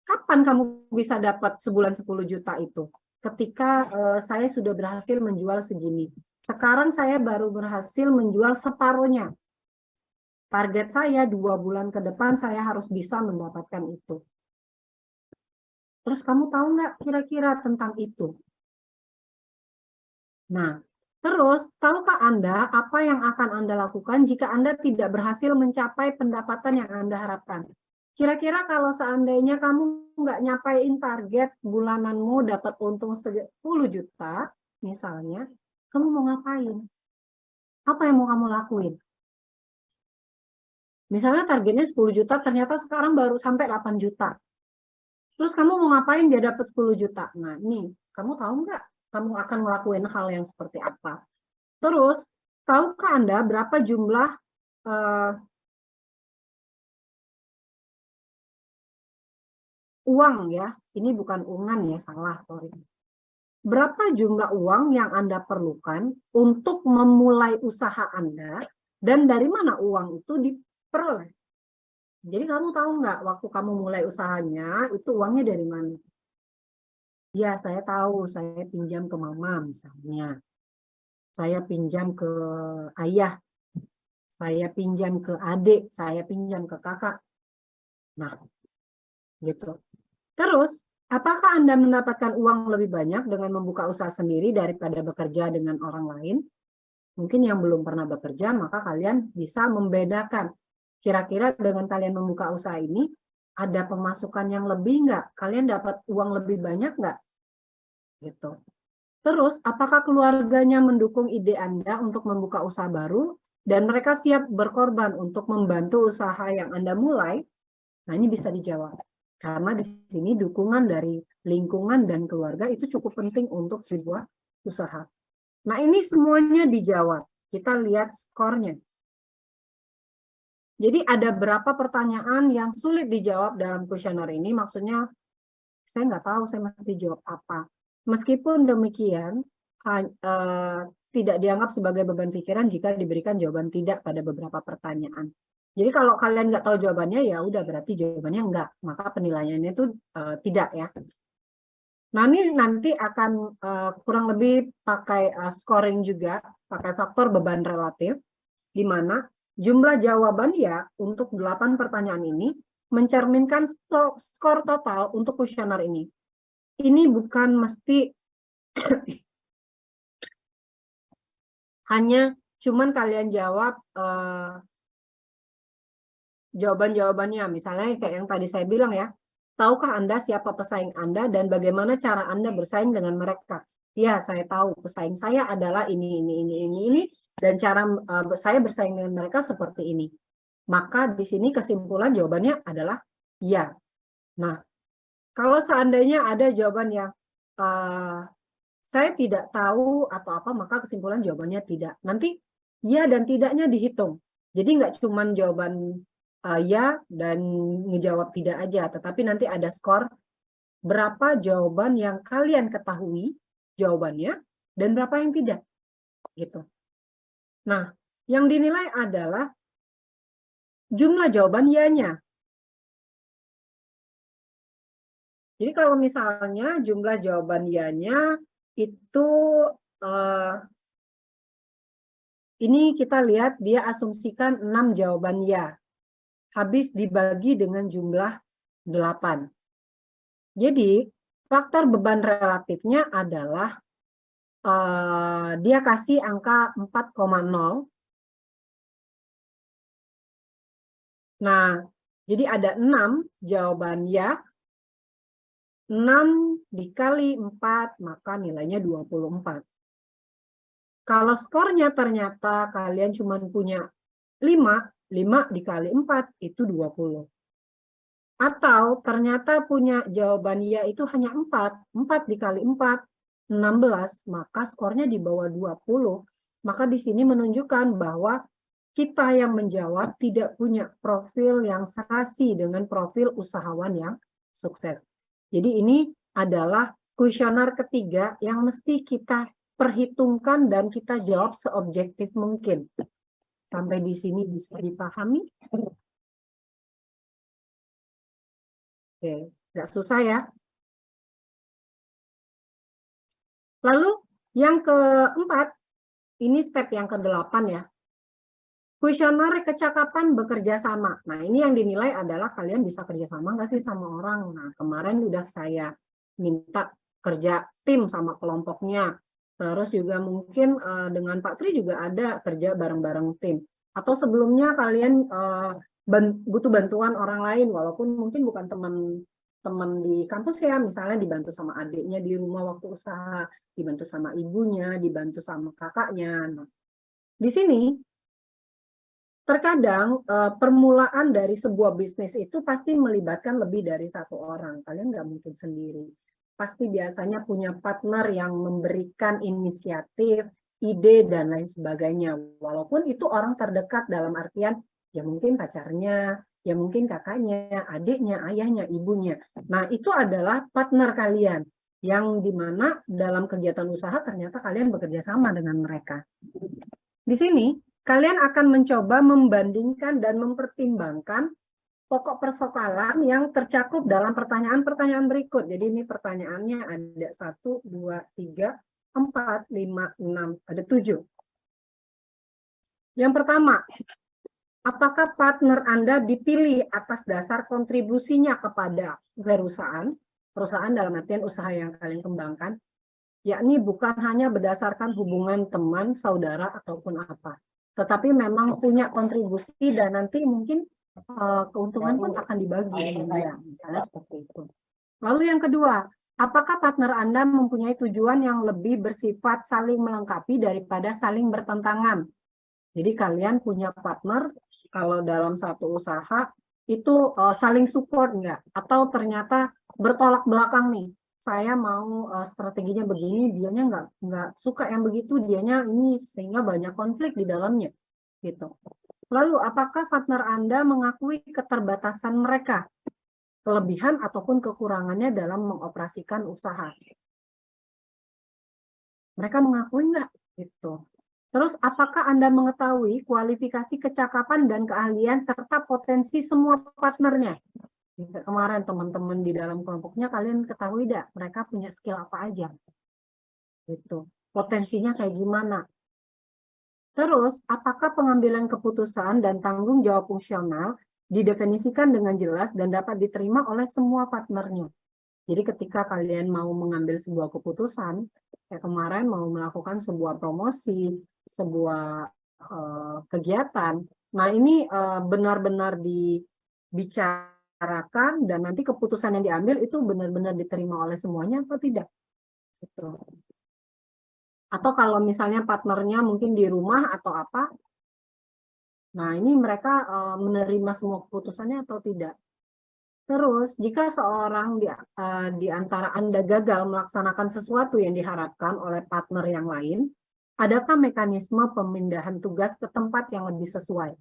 Speaker 1: kapan kamu bisa dapat sebulan 10 juta itu? Ketika saya sudah berhasil menjual segini. Sekarang saya baru berhasil menjual separuhnya. Target saya 2 bulan ke depan saya harus bisa mendapatkan itu. Terus kamu tahu nggak kira-kira tentang itu? Nah, terus tahukah Anda apa yang akan Anda lakukan jika Anda tidak berhasil mencapai pendapatan yang Anda harapkan? Kira-kira kalau seandainya kamu nggak nyapain target bulananmu dapat untung 10 juta, misalnya, kamu mau ngapain? Apa yang mau kamu lakuin? Misalnya targetnya 10 juta, ternyata sekarang baru sampai 8 juta. Terus kamu mau ngapain dia dapat 10 juta? Nah, ini, kamu tahu nggak kamu akan ngelakuin hal yang seperti apa? Terus, tahukah Anda berapa jumlah uang ya? Ini bukan ungan ya, salah, sorry. Berapa jumlah uang yang Anda perlukan untuk memulai usaha Anda dan dari mana uang itu diperoleh? Jadi kamu tahu nggak waktu kamu mulai usahanya itu uangnya dari mana? Ya, saya tahu, saya pinjam ke mama misalnya. Saya pinjam ke ayah, saya pinjam ke adik, saya pinjam ke kakak. Nah, gitu. Terus, apakah Anda mendapatkan uang lebih banyak dengan membuka usaha sendiri daripada bekerja dengan orang lain? Mungkin yang belum pernah bekerja, maka kalian bisa membedakan. Kira-kira dengan kalian membuka usaha ini, Ada pemasukan yang lebih nggak? Kalian dapat uang lebih banyak nggak? Gitu. Terus, apakah keluarganya mendukung ide Anda untuk membuka usaha baru dan mereka siap berkorban untuk membantu usaha yang Anda mulai? Nah, ini bisa dijawab. Karena di sini dukungan dari lingkungan dan keluarga itu cukup penting untuk sebuah usaha. Nah, ini semuanya dijawab. Kita lihat skornya. Jadi ada berapa pertanyaan yang sulit dijawab dalam kuesioner ini, maksudnya saya nggak tahu saya mesti jawab apa. Meskipun demikian, tidak dianggap sebagai beban pikiran jika diberikan jawaban tidak pada beberapa pertanyaan. Jadi kalau kalian nggak tahu jawabannya, ya udah berarti jawabannya enggak, maka penilaiannya itu tidak ya. Nah ini nanti akan kurang lebih pakai scoring juga, pakai faktor beban relatif, di mana jumlah jawaban ya untuk 8 pertanyaan ini mencerminkan skor total untuk kuesioner ini. Ini bukan mesti hanya cuman kalian jawab jawaban-jawabannya. Misalnya kayak yang tadi saya bilang ya, tahukah Anda siapa pesaing Anda dan bagaimana cara Anda bersaing dengan mereka? Ya, saya tahu pesaing saya adalah ini, dan cara saya bersaing dengan mereka seperti ini. Maka di sini kesimpulan jawabannya adalah ya. Nah, kalau seandainya ada jawaban yang saya tidak tahu atau apa, maka kesimpulan jawabannya tidak. Nanti ya dan tidaknya dihitung. Jadi nggak cuma jawaban ya dan ngejawab tidak aja, tetapi nanti ada skor berapa jawaban yang kalian ketahui jawabannya dan berapa yang tidak. Gitu. Nah, yang dinilai adalah jumlah jawaban ya-nya. Jadi kalau misalnya jumlah jawaban ya-nya itu ini kita lihat dia asumsikan 6 jawaban ya. Habis dibagi dengan jumlah 8. Jadi faktor beban relatifnya adalah dia kasih angka 4,0. Nah, jadi ada 6 jawaban ya. 6 dikali 4, maka nilainya 24. Kalau skornya ternyata kalian cuma punya 5, 5 dikali 4 itu 20. Atau ternyata punya jawaban ya itu hanya 4, 4 dikali 4, 16, maka skornya di bawah 20. Maka di sini menunjukkan bahwa kita yang menjawab tidak punya profil yang serasi dengan profil usahawan yang sukses. Jadi ini adalah kuesioner ketiga yang mesti kita perhitungkan dan kita jawab seobjektif mungkin. Sampai di sini bisa dipahami? Oke, nggak susah ya. Lalu yang keempat, ini step yang ke-8 ya. Kuesioner kecakapan bekerja sama. Nah, ini yang dinilai adalah kalian bisa kerja sama nggak sih sama orang. Nah, kemarin udah saya minta kerja tim sama kelompoknya. Terus juga mungkin dengan Pak Tri juga ada kerja bareng-bareng tim. Atau sebelumnya kalian butuh bantuan orang lain, walaupun mungkin bukan teman di kampus ya, misalnya dibantu sama adiknya di rumah waktu usaha, dibantu sama ibunya, dibantu sama kakaknya. Nah, di sini terkadang permulaan dari sebuah bisnis itu pasti melibatkan lebih dari satu orang. Kalian nggak mungkin sendiri. Pasti biasanya punya partner yang memberikan inisiatif, ide, dan lain sebagainya. Walaupun itu orang terdekat dalam artian, ya mungkin pacarnya, ya mungkin kakaknya, adiknya, ayahnya, ibunya. Nah, itu adalah partner kalian. Yang dimana dalam kegiatan usaha ternyata kalian bekerja sama dengan mereka. Di sini, kalian akan mencoba membandingkan dan mempertimbangkan pokok persoalan yang tercakup dalam pertanyaan-pertanyaan berikut. Jadi ini pertanyaannya ada 1, 2, 3, 4, 5, 6, ada 7. Yang pertama, apakah partner Anda dipilih atas dasar kontribusinya kepada perusahaan? Perusahaan dalam artian usaha yang kalian kembangkan, yakni bukan hanya berdasarkan hubungan teman, saudara, ataupun apa. Tetapi memang punya kontribusi dan nanti mungkin keuntungan pun akan dibagi dengan dia, misalnya seperti itu. Lalu yang kedua, apakah partner Anda mempunyai tujuan yang lebih bersifat saling melengkapi daripada saling bertentangan? Jadi kalian punya partner, kalau dalam satu usaha, itu saling support enggak? Atau ternyata bertolak belakang nih, saya mau strateginya begini, dianya nggak suka yang begitu, dianya ini, sehingga banyak konflik di dalamnya. Gitu. Lalu, apakah partner Anda mengakui keterbatasan mereka? Kelebihan ataupun kekurangannya dalam mengoperasikan usaha. Mereka mengakui nggak? Gitu. Terus, apakah Anda mengetahui kualifikasi kecakapan dan keahlian serta potensi semua partnernya? Kemarin teman-teman di dalam kelompoknya, kalian ketahui nggak? Mereka punya skill apa aja? Gitu. Potensinya kayak gimana? Terus, apakah pengambilan keputusan dan tanggung jawab fungsional didefinisikan dengan jelas dan dapat diterima oleh semua partnernya? Jadi ketika kalian mau mengambil sebuah keputusan, kayak kemarin mau melakukan sebuah promosi, sebuah kegiatan, nah ini benar-benar dibicarakan dan nanti keputusan yang diambil itu benar-benar diterima oleh semuanya atau tidak? Gitu. Atau kalau misalnya partnernya mungkin di rumah atau apa, nah ini mereka menerima semua keputusannya atau tidak? Terus, jika seorang di antara Anda gagal melaksanakan sesuatu yang diharapkan oleh partner yang lain, adakah mekanisme pemindahan tugas ke tempat yang lebih sesuai?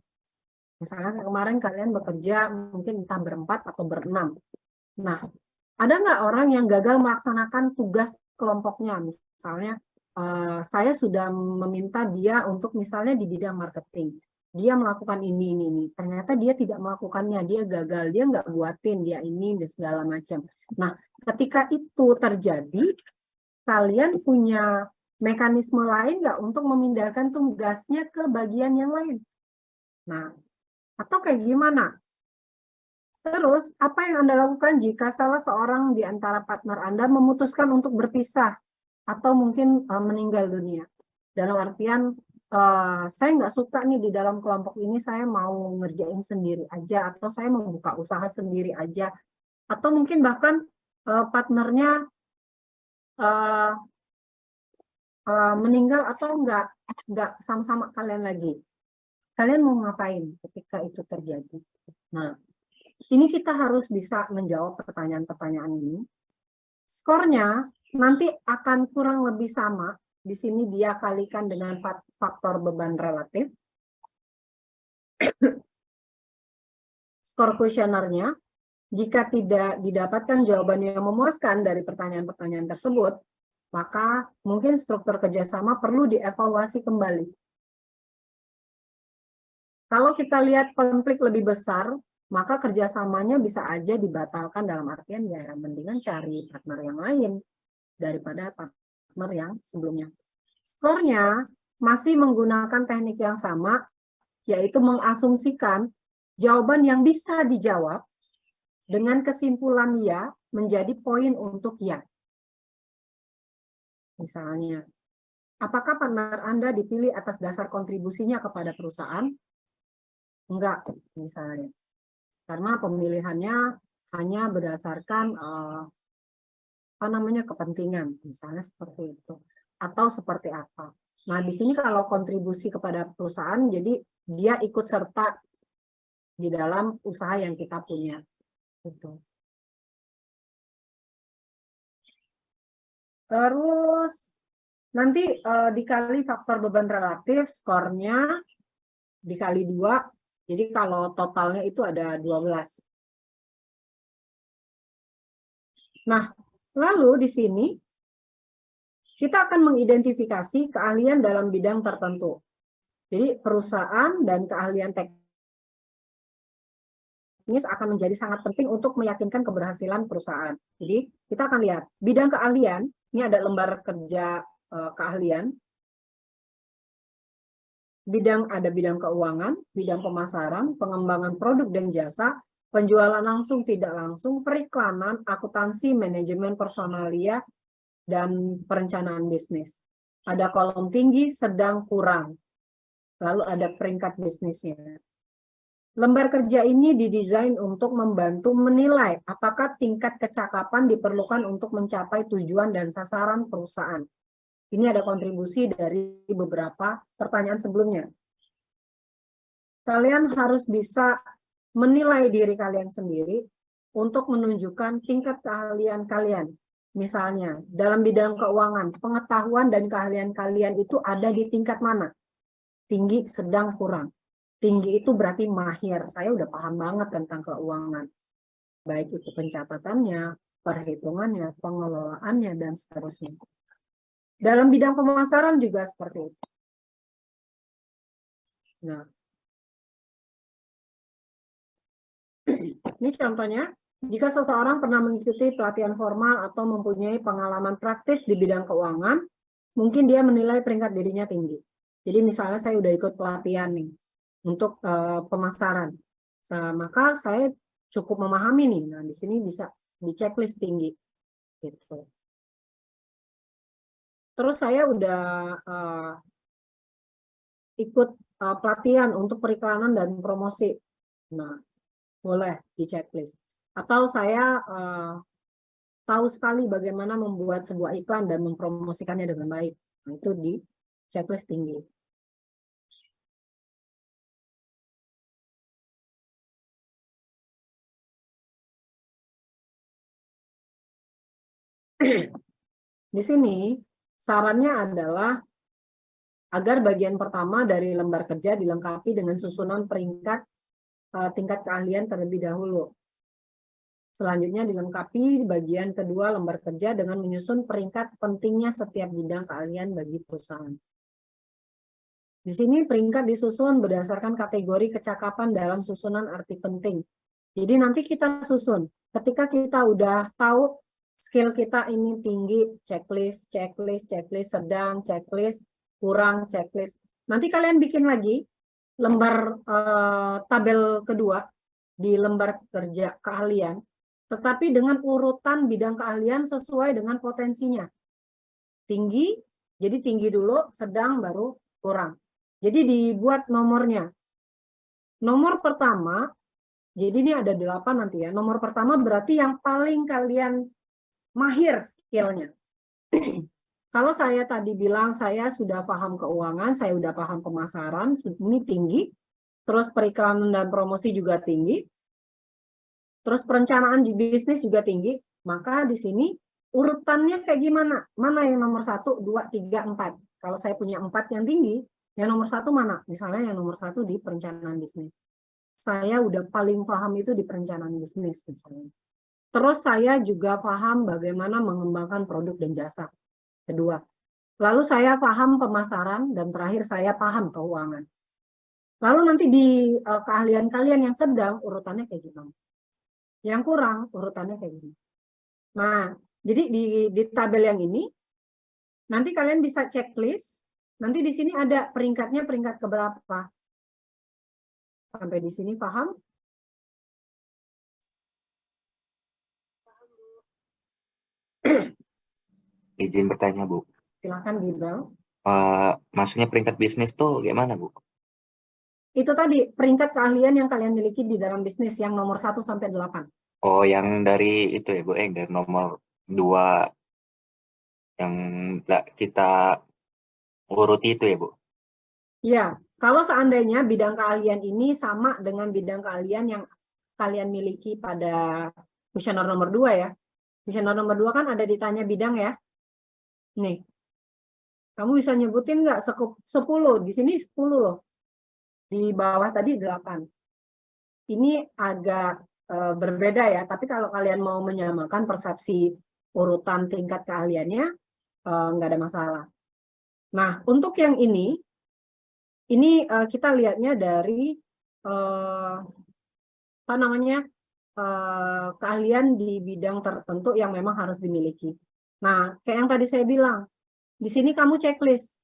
Speaker 1: Misalnya kemarin kalian bekerja mungkin entah berempat atau berenam. Nah, ada nggak orang yang gagal melaksanakan tugas kelompoknya? Misalnya, saya sudah meminta dia untuk misalnya di bidang marketing. Dia melakukan ini. Ternyata dia tidak melakukannya, dia gagal, dia nggak buatin, dia ini, dan segala macam. Nah, ketika itu terjadi, kalian punya mekanisme lain nggak untuk memindahkan tugasnya ke bagian yang lain? Nah, atau kayak gimana? Terus, apa yang Anda lakukan jika salah seorang di antara partner Anda memutuskan untuk berpisah atau mungkin meninggal dunia? Dalam artian, saya nggak suka nih di dalam kelompok ini, saya mau ngerjain sendiri aja, atau saya mau buka usaha sendiri aja, atau mungkin bahkan partnernya meninggal atau nggak sama-sama kalian lagi. Kalian mau ngapain ketika itu terjadi? Nah, ini kita harus bisa menjawab pertanyaan-pertanyaan ini. Skornya nanti akan kurang lebih sama. Di sini dia kalikan dengan faktor beban relatif. Skor kuesionernya, jika tidak didapatkan jawaban yang memuaskan dari pertanyaan-pertanyaan tersebut, maka mungkin struktur kerjasama perlu dievaluasi kembali. Kalau kita lihat konflik lebih besar, maka kerjasamanya bisa aja dibatalkan, dalam artian ya mendingan cari partner yang lain daripada partner yang sebelumnya. Skornya masih menggunakan teknik yang sama, yaitu mengasumsikan jawaban yang bisa dijawab dengan kesimpulan ya menjadi poin untuk ya. Misalnya, apakah partner Anda dipilih atas dasar kontribusinya kepada perusahaan? Enggak, misalnya. Karena pemilihannya hanya berdasarkan kepentingan, misalnya seperti itu. Atau seperti apa. Nah, di sini kalau kontribusi kepada perusahaan, jadi dia ikut serta di dalam usaha yang kita punya. Gitu. Terus, nanti dikali faktor beban relatif, skornya dikali 2, jadi kalau totalnya itu ada 12. Nah, lalu di sini kita akan mengidentifikasi keahlian dalam bidang tertentu. Jadi perusahaan dan keahlian teknis akan menjadi sangat penting untuk meyakinkan keberhasilan perusahaan. Jadi kita akan lihat bidang keahlian, ini ada lembar kerja keahlian. Ada bidang keuangan, bidang pemasaran, pengembangan produk dan jasa, penjualan langsung tidak langsung, periklanan, akuntansi, manajemen personalia, dan perencanaan bisnis. Ada kolom tinggi, sedang, kurang. Lalu ada peringkat bisnisnya. Lembar kerja ini didesain untuk membantu menilai apakah tingkat kecakapan diperlukan untuk mencapai tujuan dan sasaran perusahaan. Ini ada kontribusi dari beberapa pertanyaan sebelumnya. Kalian harus bisa menilai diri kalian sendiri untuk menunjukkan tingkat keahlian kalian. Misalnya, dalam bidang keuangan, pengetahuan dan keahlian kalian itu ada di tingkat mana? Tinggi, sedang, kurang. Tinggi itu berarti mahir. Saya udah paham banget tentang keuangan. Baik itu pencatatannya, perhitungannya, pengelolaannya, dan seterusnya. Dalam bidang pemasaran juga seperti itu. Nah, ini contohnya. Jika seseorang pernah mengikuti pelatihan formal atau mempunyai pengalaman praktis di bidang keuangan, mungkin dia menilai peringkat dirinya tinggi. Jadi misalnya saya udah ikut pelatihan nih untuk pemasaran, maka saya cukup memahami nih. Nah, di sini bisa di checklist tinggi gitu. Terus saya udah ikut pelatihan untuk periklanan dan promosi. Nah, boleh di checklist. Atau saya tahu sekali bagaimana membuat sebuah iklan dan mempromosikannya dengan baik. Nah, itu di checklist tinggi. Di sini sarannya adalah agar bagian pertama dari lembar kerja dilengkapi dengan susunan peringkat tingkat keahlian terlebih dahulu. Selanjutnya dilengkapi bagian kedua lembar kerja dengan menyusun peringkat pentingnya setiap bidang keahlian bagi perusahaan. Di sini peringkat disusun berdasarkan kategori kecakapan dalam susunan arti penting. Jadi nanti kita susun. Ketika kita udah tahu skill kita ini tinggi, checklist, checklist, checklist, sedang, checklist, kurang, checklist. Nanti kalian bikin lagi lembar tabel kedua di lembar kerja keahlian, tetapi dengan urutan bidang keahlian sesuai dengan potensinya. Tinggi, jadi tinggi dulu, sedang, baru kurang. Jadi dibuat nomornya. Nomor pertama, jadi ini ada 8 nanti ya. Nomor pertama berarti yang paling kalian mahir skillnya. Kalau saya tadi bilang saya sudah paham keuangan, saya sudah paham pemasaran, ini tinggi. Terus periklanan dan promosi juga tinggi. Terus perencanaan di bisnis juga tinggi. Maka di sini urutannya kayak gimana? Mana yang nomor 1, 2, 3, 4? Kalau saya punya 4 yang tinggi, yang nomor 1 mana? Misalnya yang nomor 1 di perencanaan bisnis. Saya udah paling paham itu di perencanaan bisnis misalnya. Terus saya juga paham bagaimana mengembangkan produk dan jasa. Kedua. Lalu saya paham pemasaran dan terakhir saya paham keuangan. Lalu nanti di keahlian kalian yang sedang urutannya kayak gimana? Yang kurang urutannya kayak gini. Nah, jadi di tabel yang ini nanti kalian bisa checklist. Nanti di sini ada peringkatnya peringkat keberapa. Sampai di sini paham?
Speaker 2: Izin bertanya, Bu.
Speaker 1: Silakan Gibran.
Speaker 2: Maksudnya peringkat bisnis tuh gimana, Bu?
Speaker 1: Itu tadi peringkat keahlian yang kalian miliki di dalam bisnis yang nomor 1 sampai 8.
Speaker 2: Oh, yang dari itu ya, Bu, dari nomor 2 yang kita uruti itu ya, Bu?
Speaker 1: Ya, kalau seandainya bidang keahlian ini sama dengan bidang keahlian yang kalian miliki pada kuesioner nomor 2 ya. Kuesioner nomor 2 kan ada ditanya bidang ya. Nih, kamu bisa nyebutin nggak 10? Di sini 10 loh. Di bawah tadi 8. Ini agak berbeda ya, tapi kalau kalian mau menyamakan persepsi urutan tingkat keahliannya, nggak ada masalah. Nah, untuk yang ini kita lihatnya dari apa namanya keahlian di bidang tertentu yang memang harus dimiliki. Nah, kayak yang tadi saya bilang, di sini kamu checklist.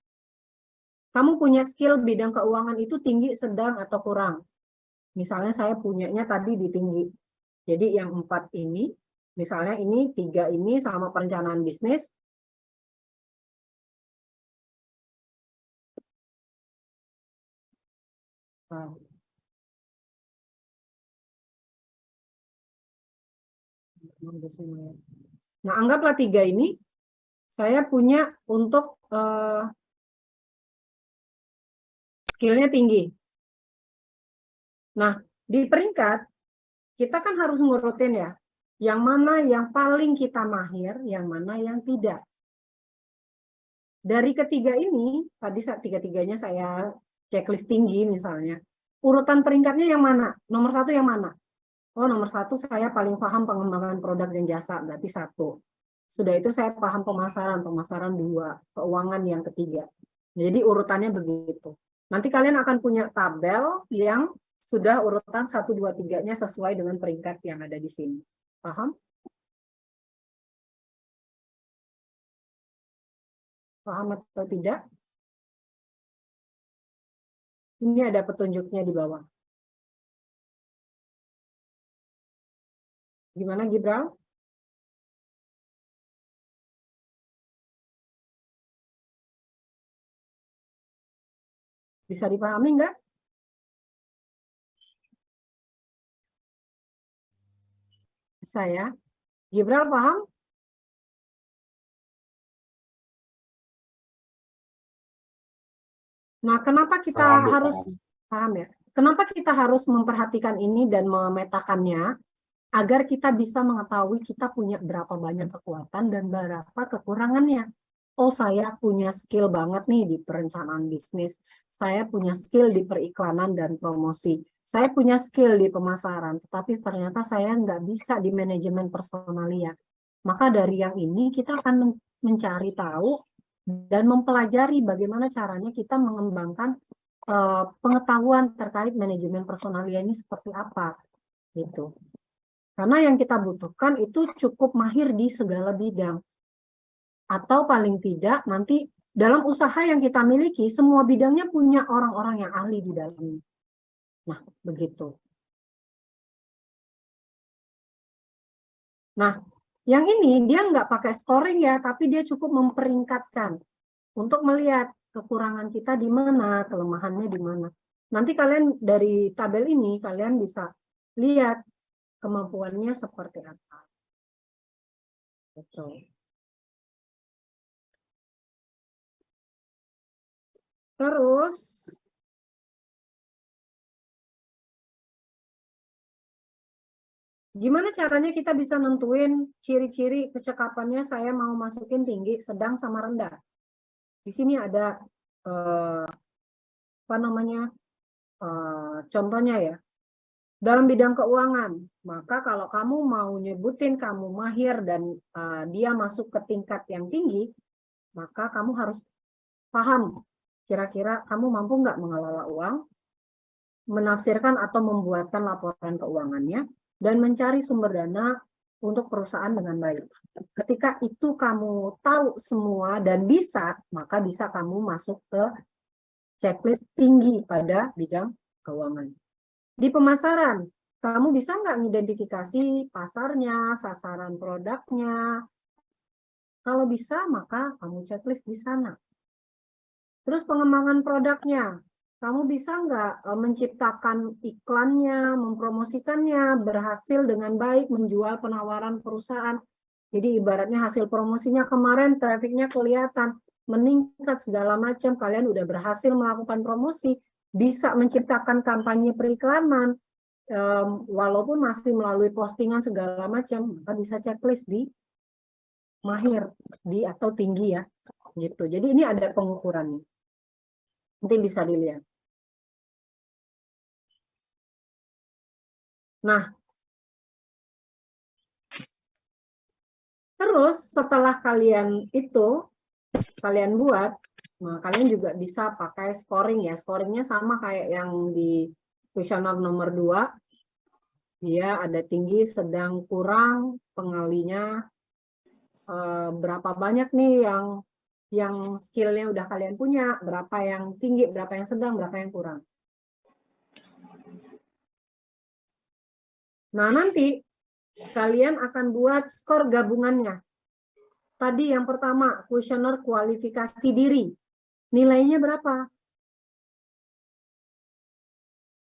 Speaker 1: Kamu punya skill bidang keuangan itu tinggi, sedang, atau kurang. Misalnya saya punyanya tadi di tinggi. Jadi yang 4 ini, misalnya ini 3 ini sama perencanaan bisnis. Nah, anggaplah 3 ini saya punya untuk skillnya tinggi. Nah, di peringkat kita kan harus ngurutin ya, yang mana yang paling kita mahir, yang mana yang tidak. Dari ketiga ini, tadi saat tiga-tiganya saya checklist tinggi misalnya, urutan peringkatnya yang mana? Nomor 1 yang mana? Oh, nomor 1 saya paling paham pengembangan produk dan jasa, berarti 1. Sudah itu saya paham pemasaran 2, keuangan yang ketiga. Jadi urutannya begitu. Nanti kalian akan punya tabel yang sudah urutan 1, 2, 3-nya sesuai dengan peringkat yang ada di sini. Paham? Paham atau tidak? Ini ada petunjuknya di bawah. Gimana, Gibral? Bisa dipahami nggak? Bisa ya. Gibral paham? Nah, kenapa kita harus paham ya? Kenapa kita harus memperhatikan ini dan memetakannya agar kita bisa mengetahui kita punya berapa banyak kekuatan dan berapa kekurangannya. Oh, saya punya skill banget nih di perencanaan bisnis. Saya punya skill di periklanan dan promosi. Saya punya skill di pemasaran, tetapi ternyata saya nggak bisa di manajemen personalia. Maka dari yang ini kita akan mencari tahu dan mempelajari bagaimana caranya kita mengembangkan pengetahuan terkait manajemen personalia ini seperti apa, gitu. Karena yang kita butuhkan itu cukup mahir di segala bidang. Atau paling tidak nanti dalam usaha yang kita miliki, semua bidangnya punya orang-orang yang ahli di dalamnya. Nah, begitu. Nah, yang ini dia nggak pakai scoring ya, tapi dia cukup memperingkatkan untuk melihat kekurangan kita di mana, kelemahannya di mana. Nanti kalian dari tabel ini, kalian bisa lihat kemampuannya seperti apa. Betul. Terus, gimana caranya kita bisa nentuin ciri-ciri kecakapannya saya mau masukin tinggi, sedang, sama rendah? Di sini ada apa namanya contohnya ya. Dalam bidang keuangan, maka kalau kamu mau nyebutin kamu mahir dan dia masuk ke tingkat yang tinggi, maka kamu harus paham kira-kira kamu mampu nggak mengelola uang, menafsirkan atau membuatkan laporan keuangannya, dan mencari sumber dana untuk perusahaan dengan baik. Ketika itu kamu tahu semua dan bisa, maka bisa kamu masuk ke checklist tinggi pada bidang keuangan. Di pemasaran, kamu bisa nggak mengidentifikasi pasarnya, sasaran produknya? Kalau bisa, maka kamu checklist di sana. Terus pengembangan produknya, kamu bisa nggak menciptakan iklannya, mempromosikannya, berhasil dengan baik menjual penawaran perusahaan. Jadi ibaratnya hasil promosinya kemarin, trafficnya kelihatan, meningkat segala macam, kalian udah berhasil melakukan promosi, bisa menciptakan kampanye periklanan, walaupun masih melalui postingan segala macam, maka bisa checklist di mahir, di atau tinggi ya. Gitu. Jadi ini ada pengukurannya. Nanti bisa dilihat. Nah, terus setelah kalian buat, nah kalian juga bisa pakai scoring ya. Scoringnya sama kayak yang di kuesioner nomor 2. Dia ada tinggi, sedang, kurang, pengalinya berapa banyak nih yang skillnya udah kalian punya, berapa yang tinggi, berapa yang sedang, berapa yang kurang. Nah, nanti kalian akan buat skor gabungannya. Tadi yang pertama, kuesioner kualifikasi diri. Nilainya berapa?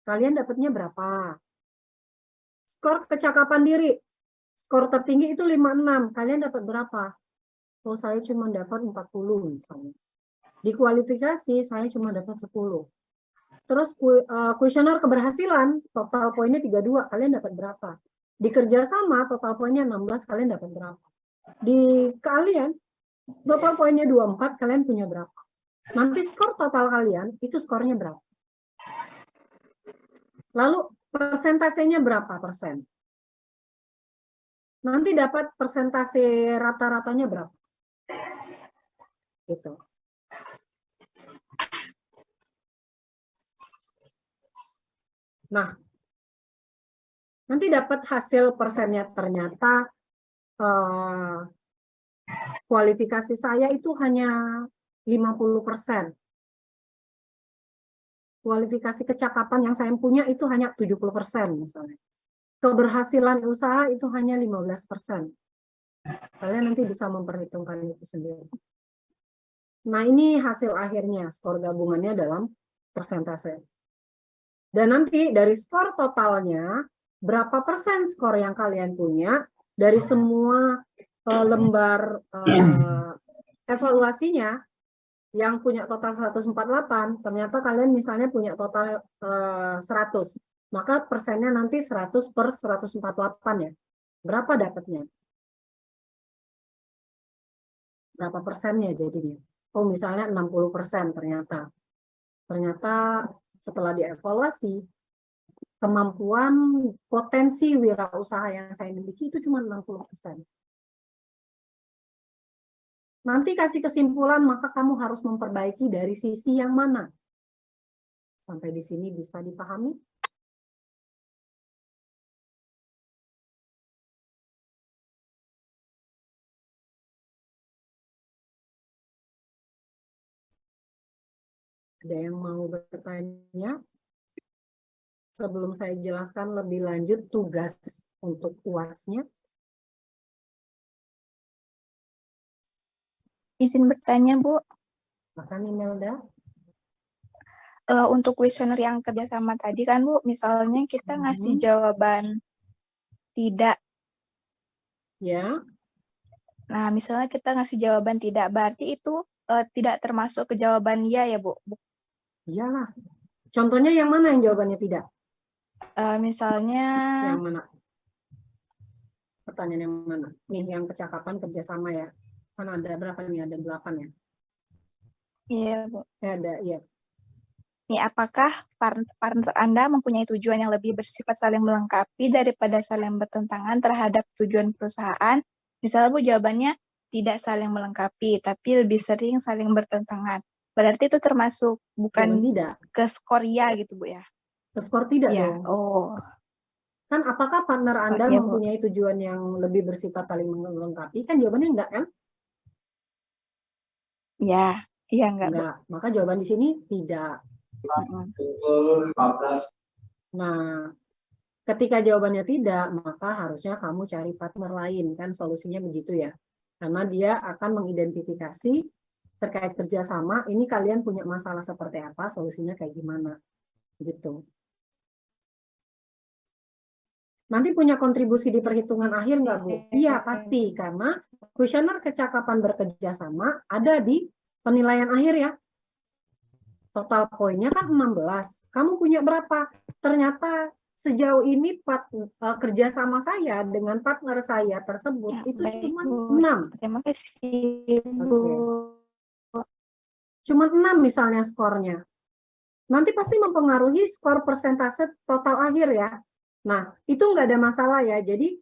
Speaker 1: Kalian dapatnya berapa? Skor kecakapan diri. skor tertinggi itu 56, kalian dapat berapa? Oh, saya cuma dapat 40 misalnya. Di kualifikasi saya cuma dapat 10. Terus kuesioner keberhasilan, total poinnya 32, kalian dapat berapa? Di kerjasama, total poinnya 16, kalian dapat berapa? Di kalian, total poinnya 24, kalian punya berapa? Nanti skor total kalian, itu skornya berapa? Lalu persentasenya berapa persen? Nanti dapat persentase rata-ratanya berapa? Gitu. Nah, nanti dapat hasil persennya, ternyata kualifikasi saya itu hanya 50%. Kualifikasi kecakapan yang saya punya itu hanya 70% misalnya. Keberhasilan usaha itu hanya 15%. Kalian nanti bisa memperhitungkan itu sendiri. Nah, ini hasil akhirnya, skor gabungannya dalam persentase. Dan nanti dari skor totalnya, berapa persen skor yang kalian punya dari semua lembar evaluasinya, yang punya total 148, ternyata kalian misalnya punya total 100. Maka persennya nanti 100 per 148 ya. Berapa dapatnya? Berapa persennya jadinya? Oh, misalnya 60% ternyata. Ternyata setelah dievaluasi, kemampuan potensi wirausaha yang saya miliki itu cuma 60%. Nanti kasih kesimpulan, maka kamu harus memperbaiki dari sisi yang mana? Sampai di sini bisa dipahami? Ada yang mau bertanya? Sebelum saya jelaskan lebih lanjut tugas untuk UAS-nya.
Speaker 3: Izin bertanya, Bu.
Speaker 1: Silakan Imelda.
Speaker 3: Untuk kuesioner yang kerjasama tadi kan, Bu, misalnya kita ngasih jawaban tidak.
Speaker 1: Ya.
Speaker 3: Nah, misalnya kita ngasih jawaban tidak, berarti itu tidak termasuk ke jawaban ya, Bu?
Speaker 1: Iyalah. Contohnya yang mana yang jawabannya tidak?
Speaker 3: Misalnya...
Speaker 1: Yang mana? Pertanyaan yang mana? Nih, yang kecakapan kerjasama ya. Kan ada berapa nih? Ada 8 ya?
Speaker 3: Iya, Bu.
Speaker 1: Ada, iya.
Speaker 3: Nih, apakah partner Anda mempunyai tujuan yang lebih bersifat saling melengkapi daripada saling bertentangan terhadap tujuan perusahaan? Misalnya, Bu, jawabannya tidak saling melengkapi, tapi lebih sering saling bertentangan. Berarti itu termasuk bukan
Speaker 1: tidak
Speaker 3: ke skor ya gitu, Bu, ya?
Speaker 1: Ke skor tidak
Speaker 3: ya.
Speaker 1: dong.
Speaker 3: Oh.
Speaker 1: Kan apakah partner Anda
Speaker 3: Ya,
Speaker 1: mempunyai tujuan yang lebih bersifat saling melengkapi? Kan jawabannya enggak, kan?
Speaker 3: Ya, iya enggak, Bu.
Speaker 1: Maka jawaban di sini tidak. Nah, ketika jawabannya tidak, maka harusnya kamu cari partner lain, kan solusinya begitu ya. Karena dia akan mengidentifikasi terkait kerjasama, ini kalian punya masalah seperti apa, solusinya kayak gimana, gitu. Nanti punya kontribusi di perhitungan akhir nggak, Bu? Iya, pasti. Karena kuesioner kecakapan bekerjasama ada di penilaian akhir ya. Total poinnya kan 16. Kamu punya berapa? Ternyata sejauh ini kerjasama saya dengan partner saya tersebut
Speaker 3: Ya,
Speaker 1: itu
Speaker 3: baik,
Speaker 1: cuma
Speaker 3: Bu.
Speaker 1: 6.
Speaker 3: Terima kasih, Bu.
Speaker 1: Cuma 6 misalnya skornya. Nanti pasti mempengaruhi skor persentase total akhir ya. Nah, itu nggak ada masalah ya. Jadi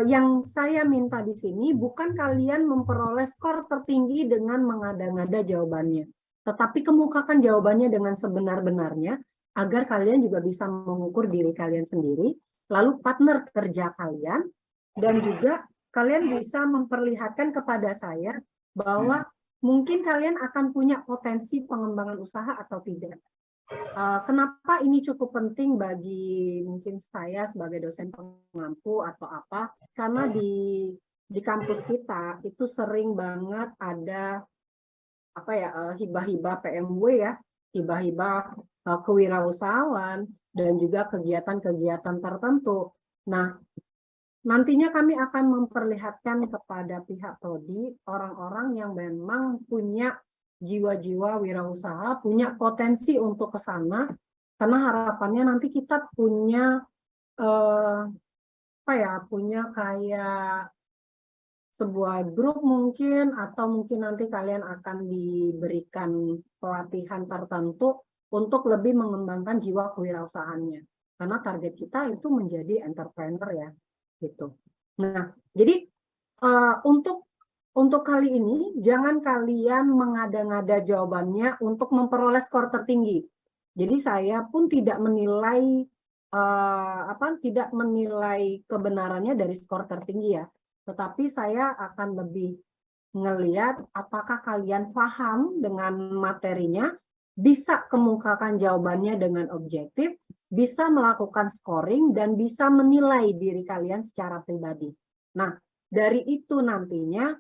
Speaker 1: yang saya minta di sini bukan kalian memperoleh skor tertinggi dengan mengada-ngada jawabannya. Tetapi kemukakan jawabannya dengan sebenar-benarnya agar kalian juga bisa mengukur diri kalian sendiri, lalu partner kerja kalian, dan juga kalian bisa memperlihatkan kepada saya bahwa mungkin kalian akan punya potensi pengembangan usaha atau tidak. Kenapa ini cukup penting bagi mungkin saya sebagai dosen pengampu atau apa? Karena di kampus kita itu sering banget ada apa ya, hibah-hibah PMW ya, hibah-hibah kewirausahaan dan juga kegiatan-kegiatan tertentu. Nah, nantinya kami akan memperlihatkan kepada pihak prodi orang-orang yang memang punya jiwa-jiwa wirausaha, punya potensi untuk ke sana, karena harapannya nanti kita punya punya kayak sebuah grup mungkin, atau mungkin nanti kalian akan diberikan pelatihan tertentu untuk lebih mengembangkan jiwa kewirausahaannya. Karena target kita itu menjadi entrepreneur ya, gitu. Nah, jadi untuk kali ini jangan kalian mengada-ngada jawabannya untuk memperoleh skor tertinggi. Jadi saya pun tidak menilai tidak menilai kebenarannya dari skor tertinggi ya. Tetapi saya akan lebih ngelihat apakah kalian paham dengan materinya, bisa kemukakan jawabannya dengan objektif, bisa melakukan scoring, dan bisa menilai diri kalian secara pribadi. Nah, dari itu nantinya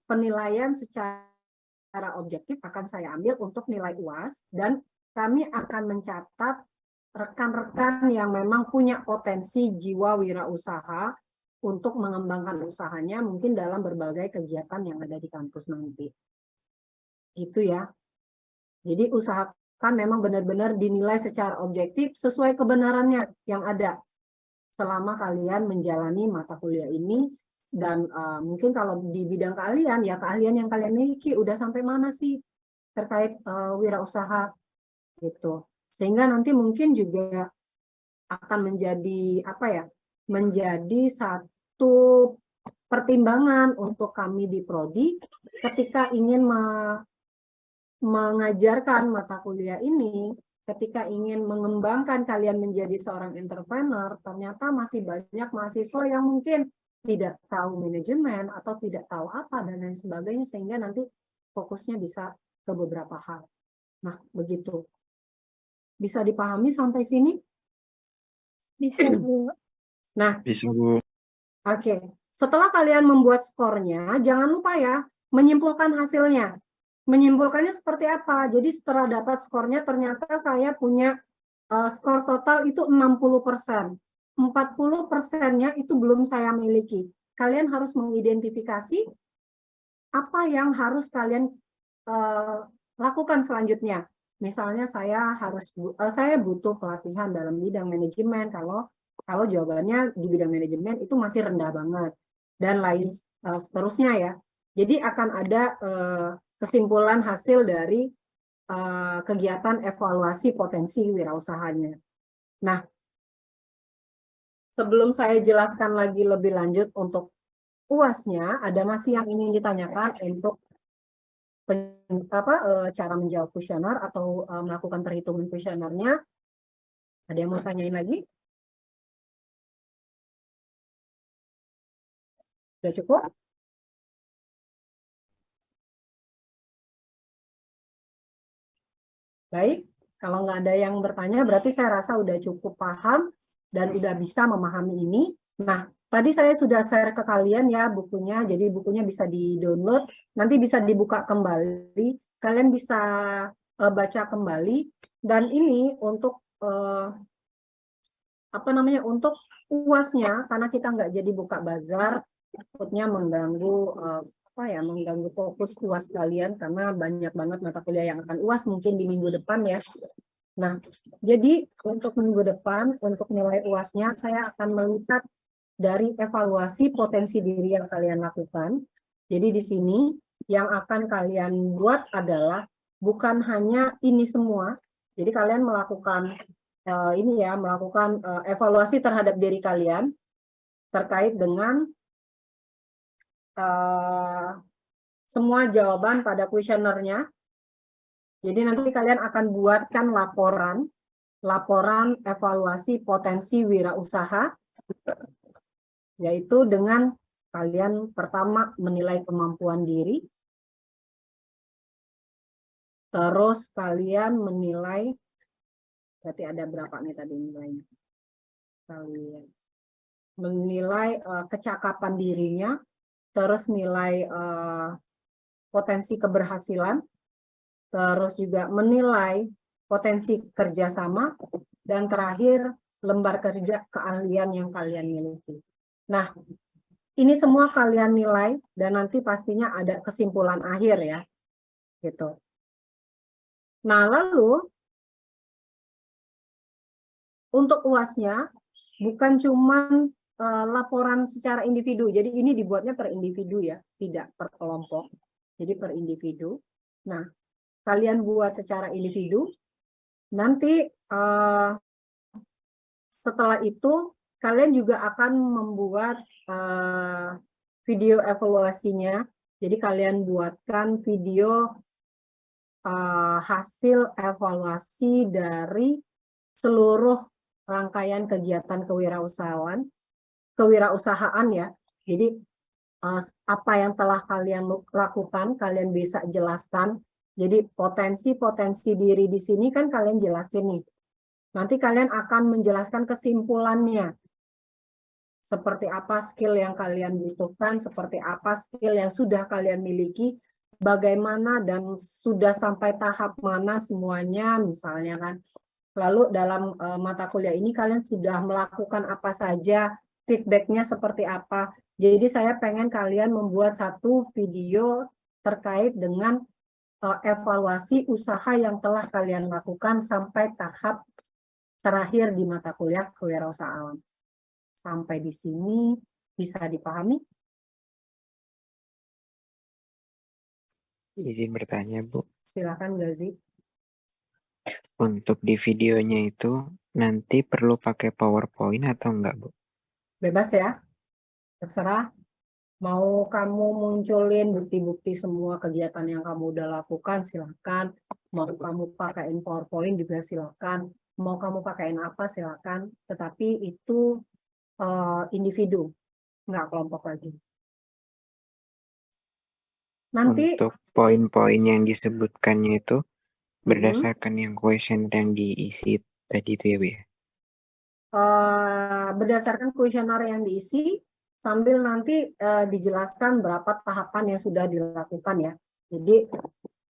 Speaker 1: penilaian secara objektif akan saya ambil untuk nilai UAS, dan kami akan mencatat rekan-rekan yang memang punya potensi jiwa wirausaha untuk mengembangkan usahanya mungkin dalam berbagai kegiatan yang ada di kampus nanti. Itu ya. Jadi usahakan memang benar-benar dinilai secara objektif sesuai kebenarannya yang ada selama kalian menjalani mata kuliah ini. Dan mungkin kalau di bidang kalian, ya keahlian yang kalian miliki udah sampai mana sih terkait wirausaha gitu. Sehingga nanti mungkin juga akan menjadi menjadi satu pertimbangan untuk kami di prodi ketika ingin mengajarkan mata kuliah ini, ketika ingin mengembangkan kalian menjadi seorang entrepreneur, ternyata masih banyak mahasiswa yang mungkin tidak tahu manajemen atau tidak tahu apa dan lain sebagainya, sehingga nanti fokusnya bisa ke beberapa hal. Nah, begitu. Bisa dipahami sampai sini?
Speaker 3: Bisa, Bu.
Speaker 1: Nah,
Speaker 4: Bisa, Bu.
Speaker 1: Oke. Setelah kalian membuat skornya, jangan lupa ya, menyimpulkan hasilnya. Menyimpulkannya seperti apa? Jadi setelah dapat skornya, ternyata saya punya skor total itu 60%. 40%-nya itu belum saya miliki. Kalian harus mengidentifikasi apa yang harus kalian lakukan selanjutnya. Misalnya saya butuh pelatihan dalam bidang manajemen. Kalau jawabannya di bidang manajemen itu masih rendah banget dan lain seterusnya ya. Jadi akan ada kesimpulan hasil dari kegiatan evaluasi potensi wirausahanya. Nah, sebelum saya jelaskan lagi lebih lanjut untuk UAS-nya, ada masih yang ingin ditanyakan untuk cara menjawab kuesioner atau melakukan perhitungan kuesionernya? Ada yang mau tanyain lagi? Sudah cukup? Baik, kalau nggak ada yang bertanya, berarti saya rasa udah cukup paham dan udah bisa memahami ini. Nah, tadi saya sudah share ke kalian ya bukunya, jadi bukunya bisa di-download, nanti bisa dibuka kembali, kalian bisa baca kembali, dan ini untuk untuk UAS-nya, karena kita nggak jadi buka bazar, takutnya mengganggu mengganggu fokus UAS kalian, karena banyak banget mata kuliah yang akan UAS mungkin di minggu depan ya. Nah, jadi untuk minggu depan, untuk nilai UAS-nya, saya akan melihat dari evaluasi potensi diri yang kalian lakukan. Jadi di sini yang akan kalian buat adalah bukan hanya ini semua. Jadi kalian melakukan melakukan evaluasi terhadap diri kalian terkait dengan semua jawaban pada kuesionernya. Jadi nanti kalian akan buatkan laporan evaluasi potensi wirausaha, yaitu dengan kalian pertama menilai kemampuan diri, terus kalian menilai, berarti ada berapa nih tadi nilainya? Kalian menilai kecakapan dirinya, terus nilai potensi keberhasilan, terus juga menilai potensi kerjasama, dan terakhir lembar kerja keahlian yang kalian miliki. Nah, ini semua kalian nilai dan nanti pastinya ada kesimpulan akhir ya. Gitu. Nah, lalu untuk UASnya bukan cuma laporan secara individu. Jadi ini dibuatnya per individu ya, tidak per kelompok. Jadi per individu. Nah, kalian buat secara individu. Nanti setelah itu kalian juga akan membuat video evaluasinya. Jadi kalian buatkan video hasil evaluasi dari seluruh rangkaian kegiatan kewirausahaan ya. Jadi apa yang telah kalian lakukan, kalian bisa jelaskan. Jadi potensi-potensi diri di sini kan kalian jelasin nih. Nanti kalian akan menjelaskan kesimpulannya. Seperti apa skill yang kalian butuhkan, seperti apa skill yang sudah kalian miliki, bagaimana dan sudah sampai tahap mana semuanya misalnya kan. Lalu dalam mata kuliah ini kalian sudah melakukan apa saja, feedbacknya seperti apa. Jadi saya pengen kalian membuat satu video terkait dengan evaluasi usaha yang telah kalian lakukan sampai tahap terakhir di mata kuliah kewirausahaan. Sampai di sini bisa dipahami?
Speaker 4: Izin bertanya, Bu.
Speaker 1: Silakan Gazi.
Speaker 4: Untuk di videonya itu nanti perlu pakai PowerPoint atau enggak, Bu?
Speaker 1: Bebas ya, terserah. Mau kamu munculin bukti-bukti semua kegiatan yang kamu udah lakukan, silakan. Mau kamu pakaiin PowerPoint juga silakan. Mau kamu pakaiin apa silakan. Tetapi itu individu, nggak kelompok lagi. Nanti
Speaker 4: Untuk poin-poin yang disebutkannya itu berdasarkan yang question yang diisi tadi itu ya, Bu ya?
Speaker 1: Berdasarkan kuesioner yang diisi, sambil nanti dijelaskan berapa tahapan yang sudah dilakukan ya. Jadi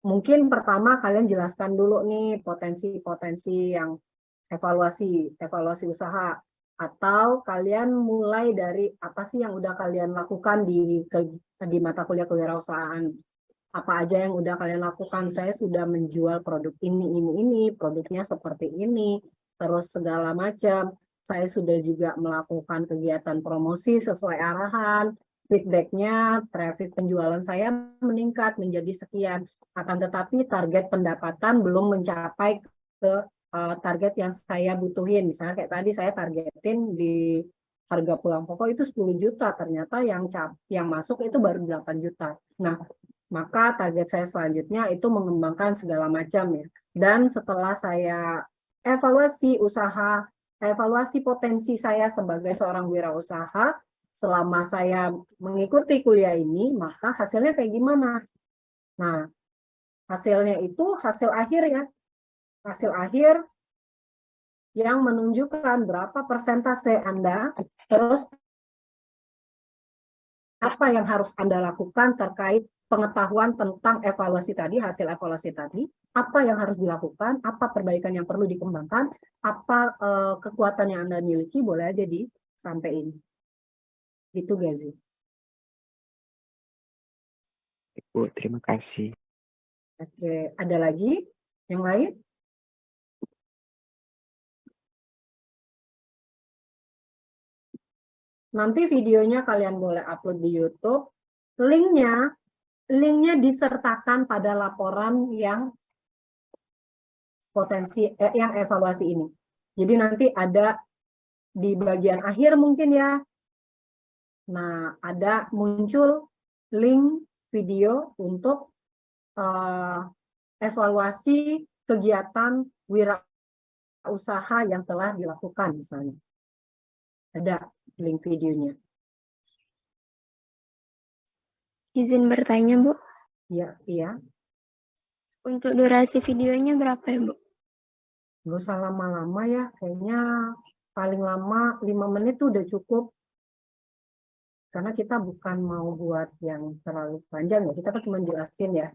Speaker 1: mungkin pertama kalian jelaskan dulu nih potensi-potensi yang evaluasi usaha. Atau kalian mulai dari apa sih yang udah kalian lakukan di mata kuliah kewirausahaan. Apa aja yang udah kalian lakukan. Saya sudah menjual produk ini, produknya seperti ini, terus segala macam. Saya sudah juga melakukan kegiatan promosi sesuai arahan, feedbacknya, traffic penjualan saya meningkat menjadi sekian. Akan tetapi target pendapatan belum mencapai ke target yang saya butuhin. Misalnya kayak tadi saya targetin di harga pulang pokok itu 10 juta, ternyata yang masuk itu baru 8 juta. Nah, maka target saya selanjutnya itu mengembangkan segala macam ya. Dan setelah saya evaluasi potensi saya sebagai seorang wirausaha, selama saya mengikuti kuliah ini, maka hasilnya kayak gimana? Nah, hasilnya itu hasil akhir ya. Hasil akhir yang menunjukkan berapa persentase Anda, terus apa yang harus Anda lakukan terkait pengetahuan tentang evaluasi tadi, hasil evaluasi tadi, apa yang harus dilakukan, apa perbaikan yang perlu dikembangkan, apa kekuatan yang Anda miliki, boleh aja disampaikan. Itu Gazi.
Speaker 4: Bu, terima kasih.
Speaker 1: Oke, ada lagi yang lain? Nanti videonya kalian boleh upload di YouTube. Linknya disertakan pada laporan yang yang evaluasi ini. Jadi nanti ada di bagian akhir mungkin ya. Nah, ada muncul link video untuk evaluasi kegiatan wirausaha yang telah dilakukan misalnya. Ada link videonya.
Speaker 5: Izin bertanya, Bu.
Speaker 1: Iya.
Speaker 5: Untuk durasi videonya berapa ya, Bu?
Speaker 1: Nggak usah lama-lama ya, kayaknya paling lama 5 menit tuh udah cukup. Karena kita bukan mau buat yang terlalu panjang ya, kita kan cuma jelasin ya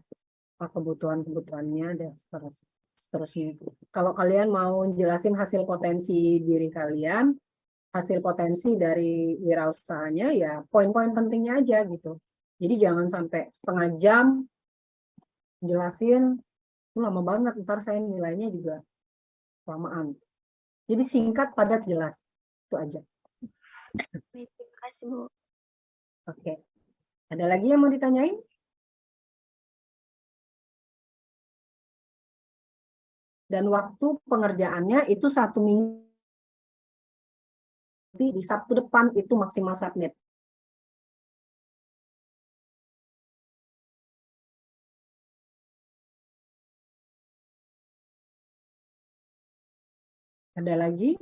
Speaker 1: kebutuhan-kebutuhannya dan seterusnya. seterusnya. Kalau kalian mau jelasin hasil potensi diri kalian, hasil potensi dari wirausahanya, ya poin-poin pentingnya aja gitu. Jadi jangan sampai setengah jam jelasin, itu lama banget, ntar saya nilainya juga kelamaan. Jadi singkat, padat, jelas. Itu aja.
Speaker 5: Baik, terima kasih, Bu.
Speaker 1: Oke. Ada lagi yang mau ditanyain? Dan waktu pengerjaannya itu 1 minggu. Di Sabtu depan itu maksimal submit. Ada lagi?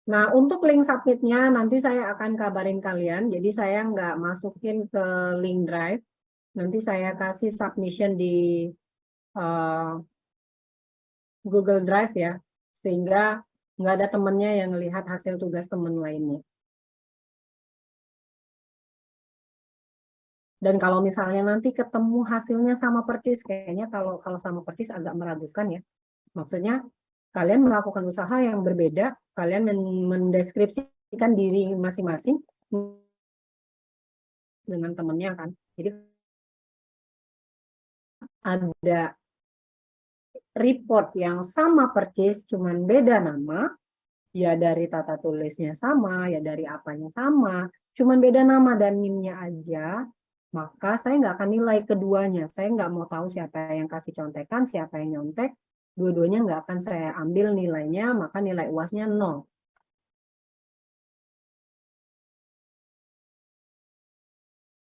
Speaker 1: Nah, untuk link submitnya nanti saya akan kabarin kalian. Jadi saya nggak masukin ke link drive. Nanti saya kasih submission di Google Drive ya. Sehingga nggak ada temennya yang melihat hasil tugas teman lainnya. Dan kalau misalnya nanti ketemu hasilnya sama persis, kayaknya kalau sama persis agak meragukan ya. Maksudnya kalian melakukan usaha yang berbeda, kalian mendeskripsikan diri masing-masing dengan temennya kan. Jadi ada report yang sama persis, cuman beda nama, ya dari tata tulisnya sama, ya dari apanya sama, cuman beda nama dan NIM-nya aja, maka saya nggak akan nilai keduanya. Saya nggak mau tahu siapa yang kasih contekan, siapa yang nyontek, dua-duanya nggak akan saya ambil nilainya, maka nilai UASnya 0.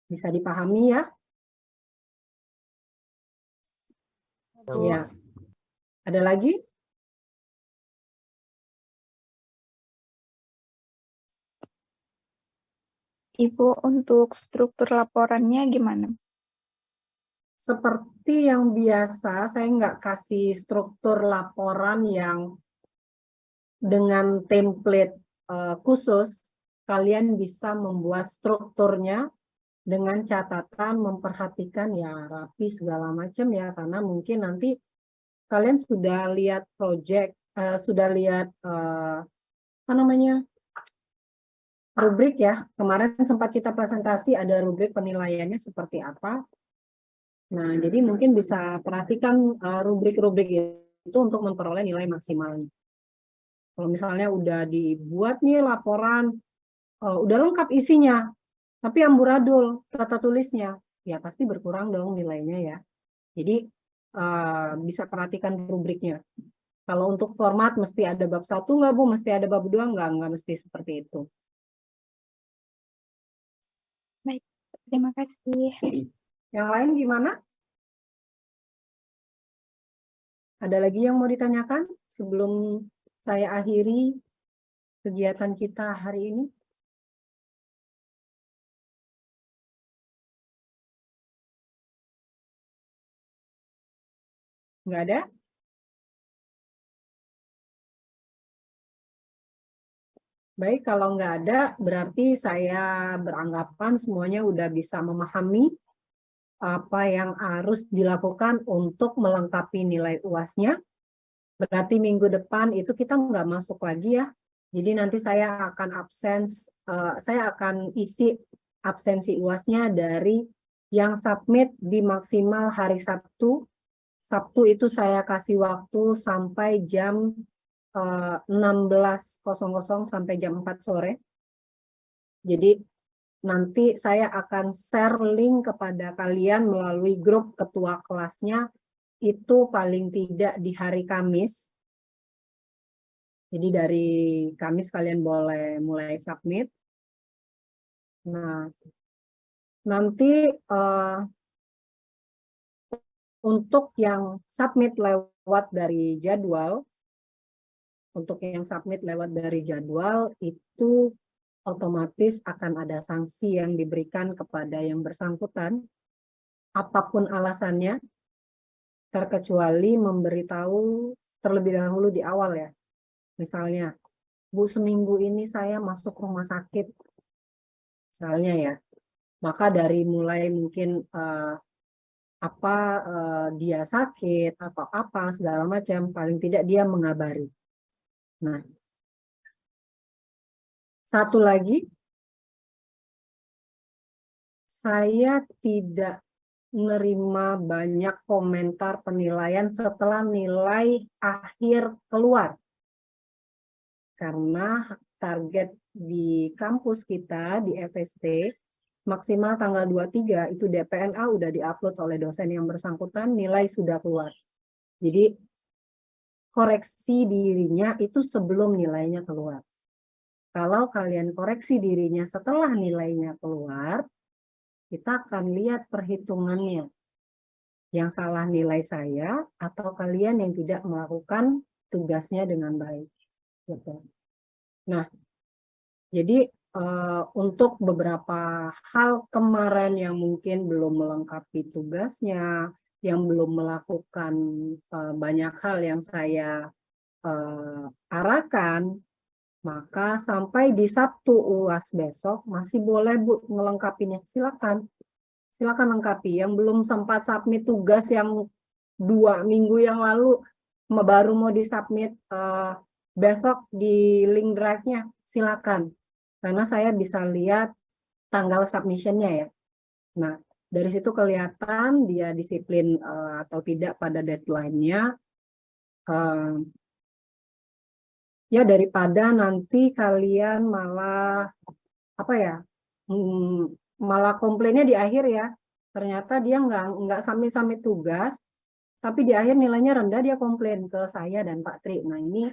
Speaker 1: Bisa dipahami ya? Iya. Ada lagi?
Speaker 3: Ibu, untuk struktur laporannya gimana?
Speaker 1: Seperti yang biasa, saya nggak kasih struktur laporan yang dengan template khusus. Kalian bisa membuat strukturnya dengan catatan memperhatikan ya rapi segala macam ya, karena mungkin nanti kalian sudah lihat project, sudah lihat apa namanya, rubrik ya. Kemarin sempat kita presentasi ada rubrik penilaiannya seperti apa. Nah, jadi mungkin bisa perhatikan rubrik-rubrik itu untuk memperoleh nilai maksimalnya. Kalau misalnya udah dibuat nih laporan, udah lengkap isinya, tapi amburadul tata tulisnya, ya pasti berkurang dong nilainya ya. Jadi bisa perhatikan rubriknya. Kalau untuk format mesti ada bab 1 nggak Bu? Mesti ada bab 2 nggak mesti seperti itu.
Speaker 3: Baik, terima kasih.
Speaker 1: Yang lain gimana? Ada lagi yang mau ditanyakan sebelum saya akhiri kegiatan kita hari ini? Nggak ada? Baik, kalau nggak ada, berarti saya beranggapan semuanya udah bisa memahami apa yang harus dilakukan untuk melengkapi nilai UASnya. Berarti minggu depan itu kita nggak masuk lagi ya. Jadi nanti saya akan isi absensi UASnya dari yang submit di maksimal hari Sabtu. Sabtu itu saya kasih waktu sampai jam 16.00 sampai jam 4 sore. Jadi nanti saya akan share link kepada kalian melalui grup ketua kelasnya itu paling tidak di hari Kamis. Jadi dari Kamis kalian boleh mulai submit. Nah, nanti untuk yang submit lewat dari jadwal, itu otomatis akan ada sanksi yang diberikan kepada yang bersangkutan, apapun alasannya. terkecuali memberitahu terlebih dahulu di awal ya. Misalnya, Bu, seminggu ini saya masuk rumah sakit, misalnya ya. Maka dari mulai mungkin dia sakit atau apa segala macam, paling tidak dia mengabari. Nah, satu lagi, saya tidak menerima banyak komentar penilaian setelah nilai akhir keluar. Karena target di kampus kita, di FST, maksimal tanggal 23 itu DPNA udah diupload oleh dosen yang bersangkutan, nilai sudah keluar. Jadi koreksi dirinya itu sebelum nilainya keluar. Kalau kalian koreksi dirinya setelah nilainya keluar, kita akan lihat perhitungannya. Yang salah nilai saya atau kalian yang tidak melakukan tugasnya dengan baik. Gitu. Nah, jadi untuk beberapa hal kemarin yang mungkin belum melengkapi tugasnya, yang belum melakukan banyak hal yang saya arahkan, maka sampai di Sabtu UAS besok masih boleh Bu melengkapinya. Silakan lengkapi. Yang belum sempat submit tugas yang 2 minggu yang lalu baru mau disubmit besok di link drive-nya, silakan. Karena saya bisa lihat tanggal submission-nya ya. Nah, dari situ kelihatan dia disiplin atau tidak pada deadline-nya. Ya daripada nanti kalian malah malah komplainnya di akhir ya. Ternyata dia nggak submit tugas, tapi di akhir nilainya rendah, dia komplain ke saya dan Pak Tri. Nah ini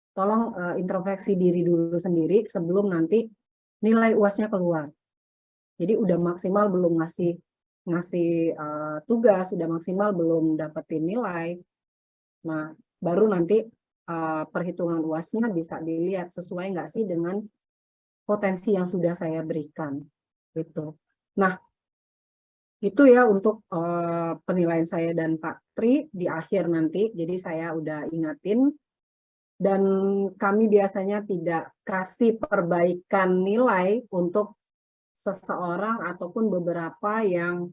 Speaker 1: tolong introspeksi diri dulu sendiri sebelum nanti nilai UAS-nya keluar. Jadi udah maksimal belum ngasih tugas, sudah maksimal belum dapetin nilai. Nah baru nanti perhitungan UAS-nya bisa dilihat sesuai nggak sih dengan potensi yang sudah saya berikan. Gitu. Nah, itu ya untuk penilaian saya dan Pak Tri di akhir nanti. Jadi saya udah ingatin. Dan kami biasanya tidak kasih perbaikan nilai untuk seseorang ataupun beberapa yang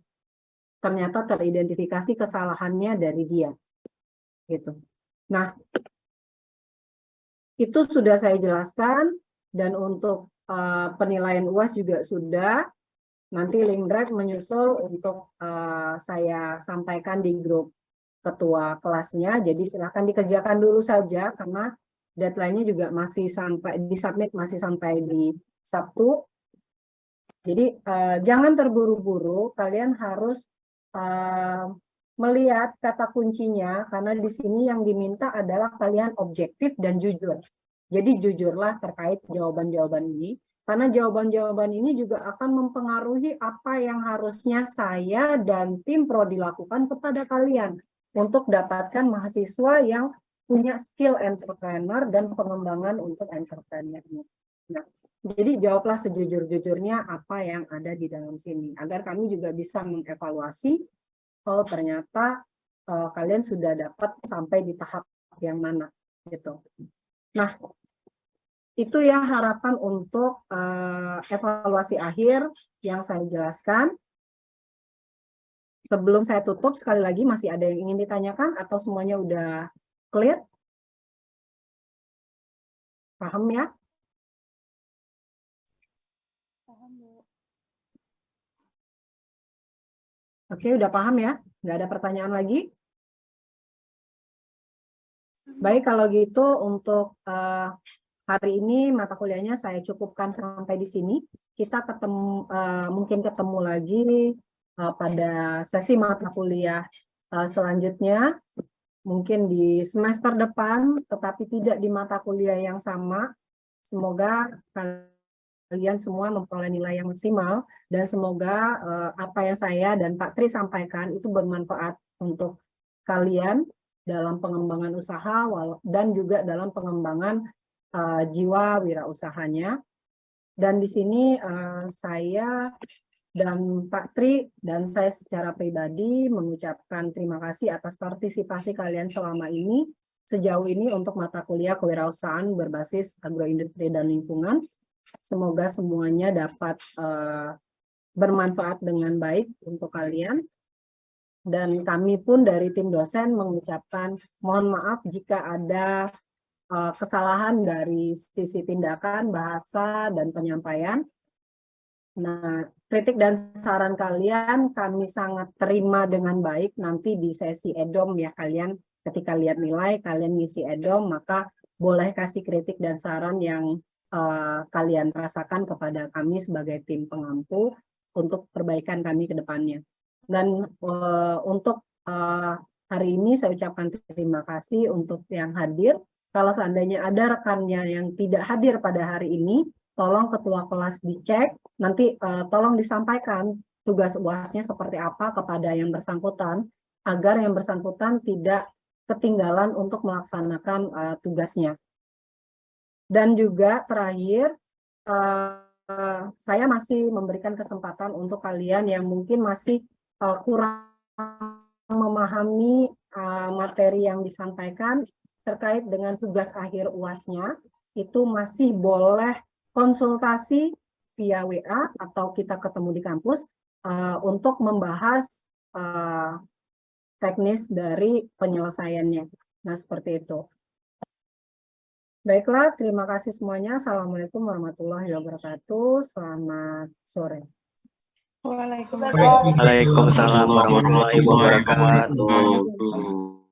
Speaker 1: ternyata teridentifikasi kesalahannya dari dia. Gitu. Nah, itu sudah saya jelaskan. Dan untuk penilaian UAS juga sudah. Nanti link drive menyusul untuk saya sampaikan di grup ketua kelasnya. Jadi silakan dikerjakan dulu saja karena deadline-nya juga masih sampai disubmit masih sampai di Sabtu. Jadi jangan terburu-buru. Kalian harus melihat kata kuncinya karena di sini yang diminta adalah kalian objektif dan jujur. Jadi jujurlah terkait jawaban-jawaban ini. Karena jawaban-jawaban ini juga akan mempengaruhi apa yang harusnya saya dan tim Prodi lakukan kepada kalian untuk dapatkan mahasiswa yang punya skill entrepreneur dan pengembangan untuk entrepreneurnya. Nah, jadi jawablah sejujur-jujurnya apa yang ada di dalam sini, agar kami juga bisa mengevaluasi, oh ternyata kalian sudah dapat sampai di tahap yang mana, gitu. Nah, itu ya harapan untuk evaluasi akhir yang saya jelaskan. Sebelum saya tutup, sekali lagi masih ada yang ingin ditanyakan atau semuanya udah clear? Paham ya?
Speaker 3: Paham, Bu.
Speaker 1: Oke, udah paham ya? Nggak ada pertanyaan lagi? Baik, kalau gitu untuk hari ini mata kuliahnya saya cukupkan sampai di sini. Kita mungkin ketemu lagi pada sesi mata kuliah selanjutnya, mungkin di semester depan, tetapi tidak di mata kuliah yang sama. Semoga kalian semua memperoleh nilai yang maksimal, dan semoga apa yang saya dan Pak Tri sampaikan itu bermanfaat untuk kalian dalam pengembangan usaha dan juga dalam pengembangan jiwa wirausahanya. Dan di sini saya Dan Pak Tri dan saya secara pribadi mengucapkan terima kasih atas partisipasi kalian selama ini, sejauh ini untuk mata kuliah kewirausahaan berbasis agroindustri dan lingkungan. Semoga semuanya dapat bermanfaat dengan baik untuk kalian. Dan kami pun dari tim dosen mengucapkan mohon maaf jika ada kesalahan dari sisi tindakan, bahasa, dan penyampaian. Nah, kritik dan saran kalian kami sangat terima dengan baik nanti di sesi EDOM ya kalian. Ketika lihat nilai, kalian ngisi EDOM, maka boleh kasih kritik dan saran yang kalian rasakan kepada kami sebagai tim pengampu untuk perbaikan kami ke depannya. Dan untuk hari ini saya ucapkan terima kasih untuk yang hadir. Kalau seandainya ada rekannya yang tidak hadir pada hari ini, tolong ketua kelas dicek, nanti tolong disampaikan tugas UASnya seperti apa kepada yang bersangkutan, agar yang bersangkutan tidak ketinggalan untuk melaksanakan tugasnya. Dan juga terakhir, saya masih memberikan kesempatan untuk kalian yang mungkin masih kurang memahami materi yang disampaikan terkait dengan tugas akhir UASnya, itu masih boleh konsultasi via WA atau kita ketemu di kampus untuk membahas teknis dari penyelesaiannya. Nah, seperti itu. Baiklah, terima kasih semuanya. Assalamualaikum warahmatullahi wabarakatuh. Selamat sore.
Speaker 3: Waalaikumsalam.
Speaker 2: Waalaikumsalam warahmatullahi wabarakatuh.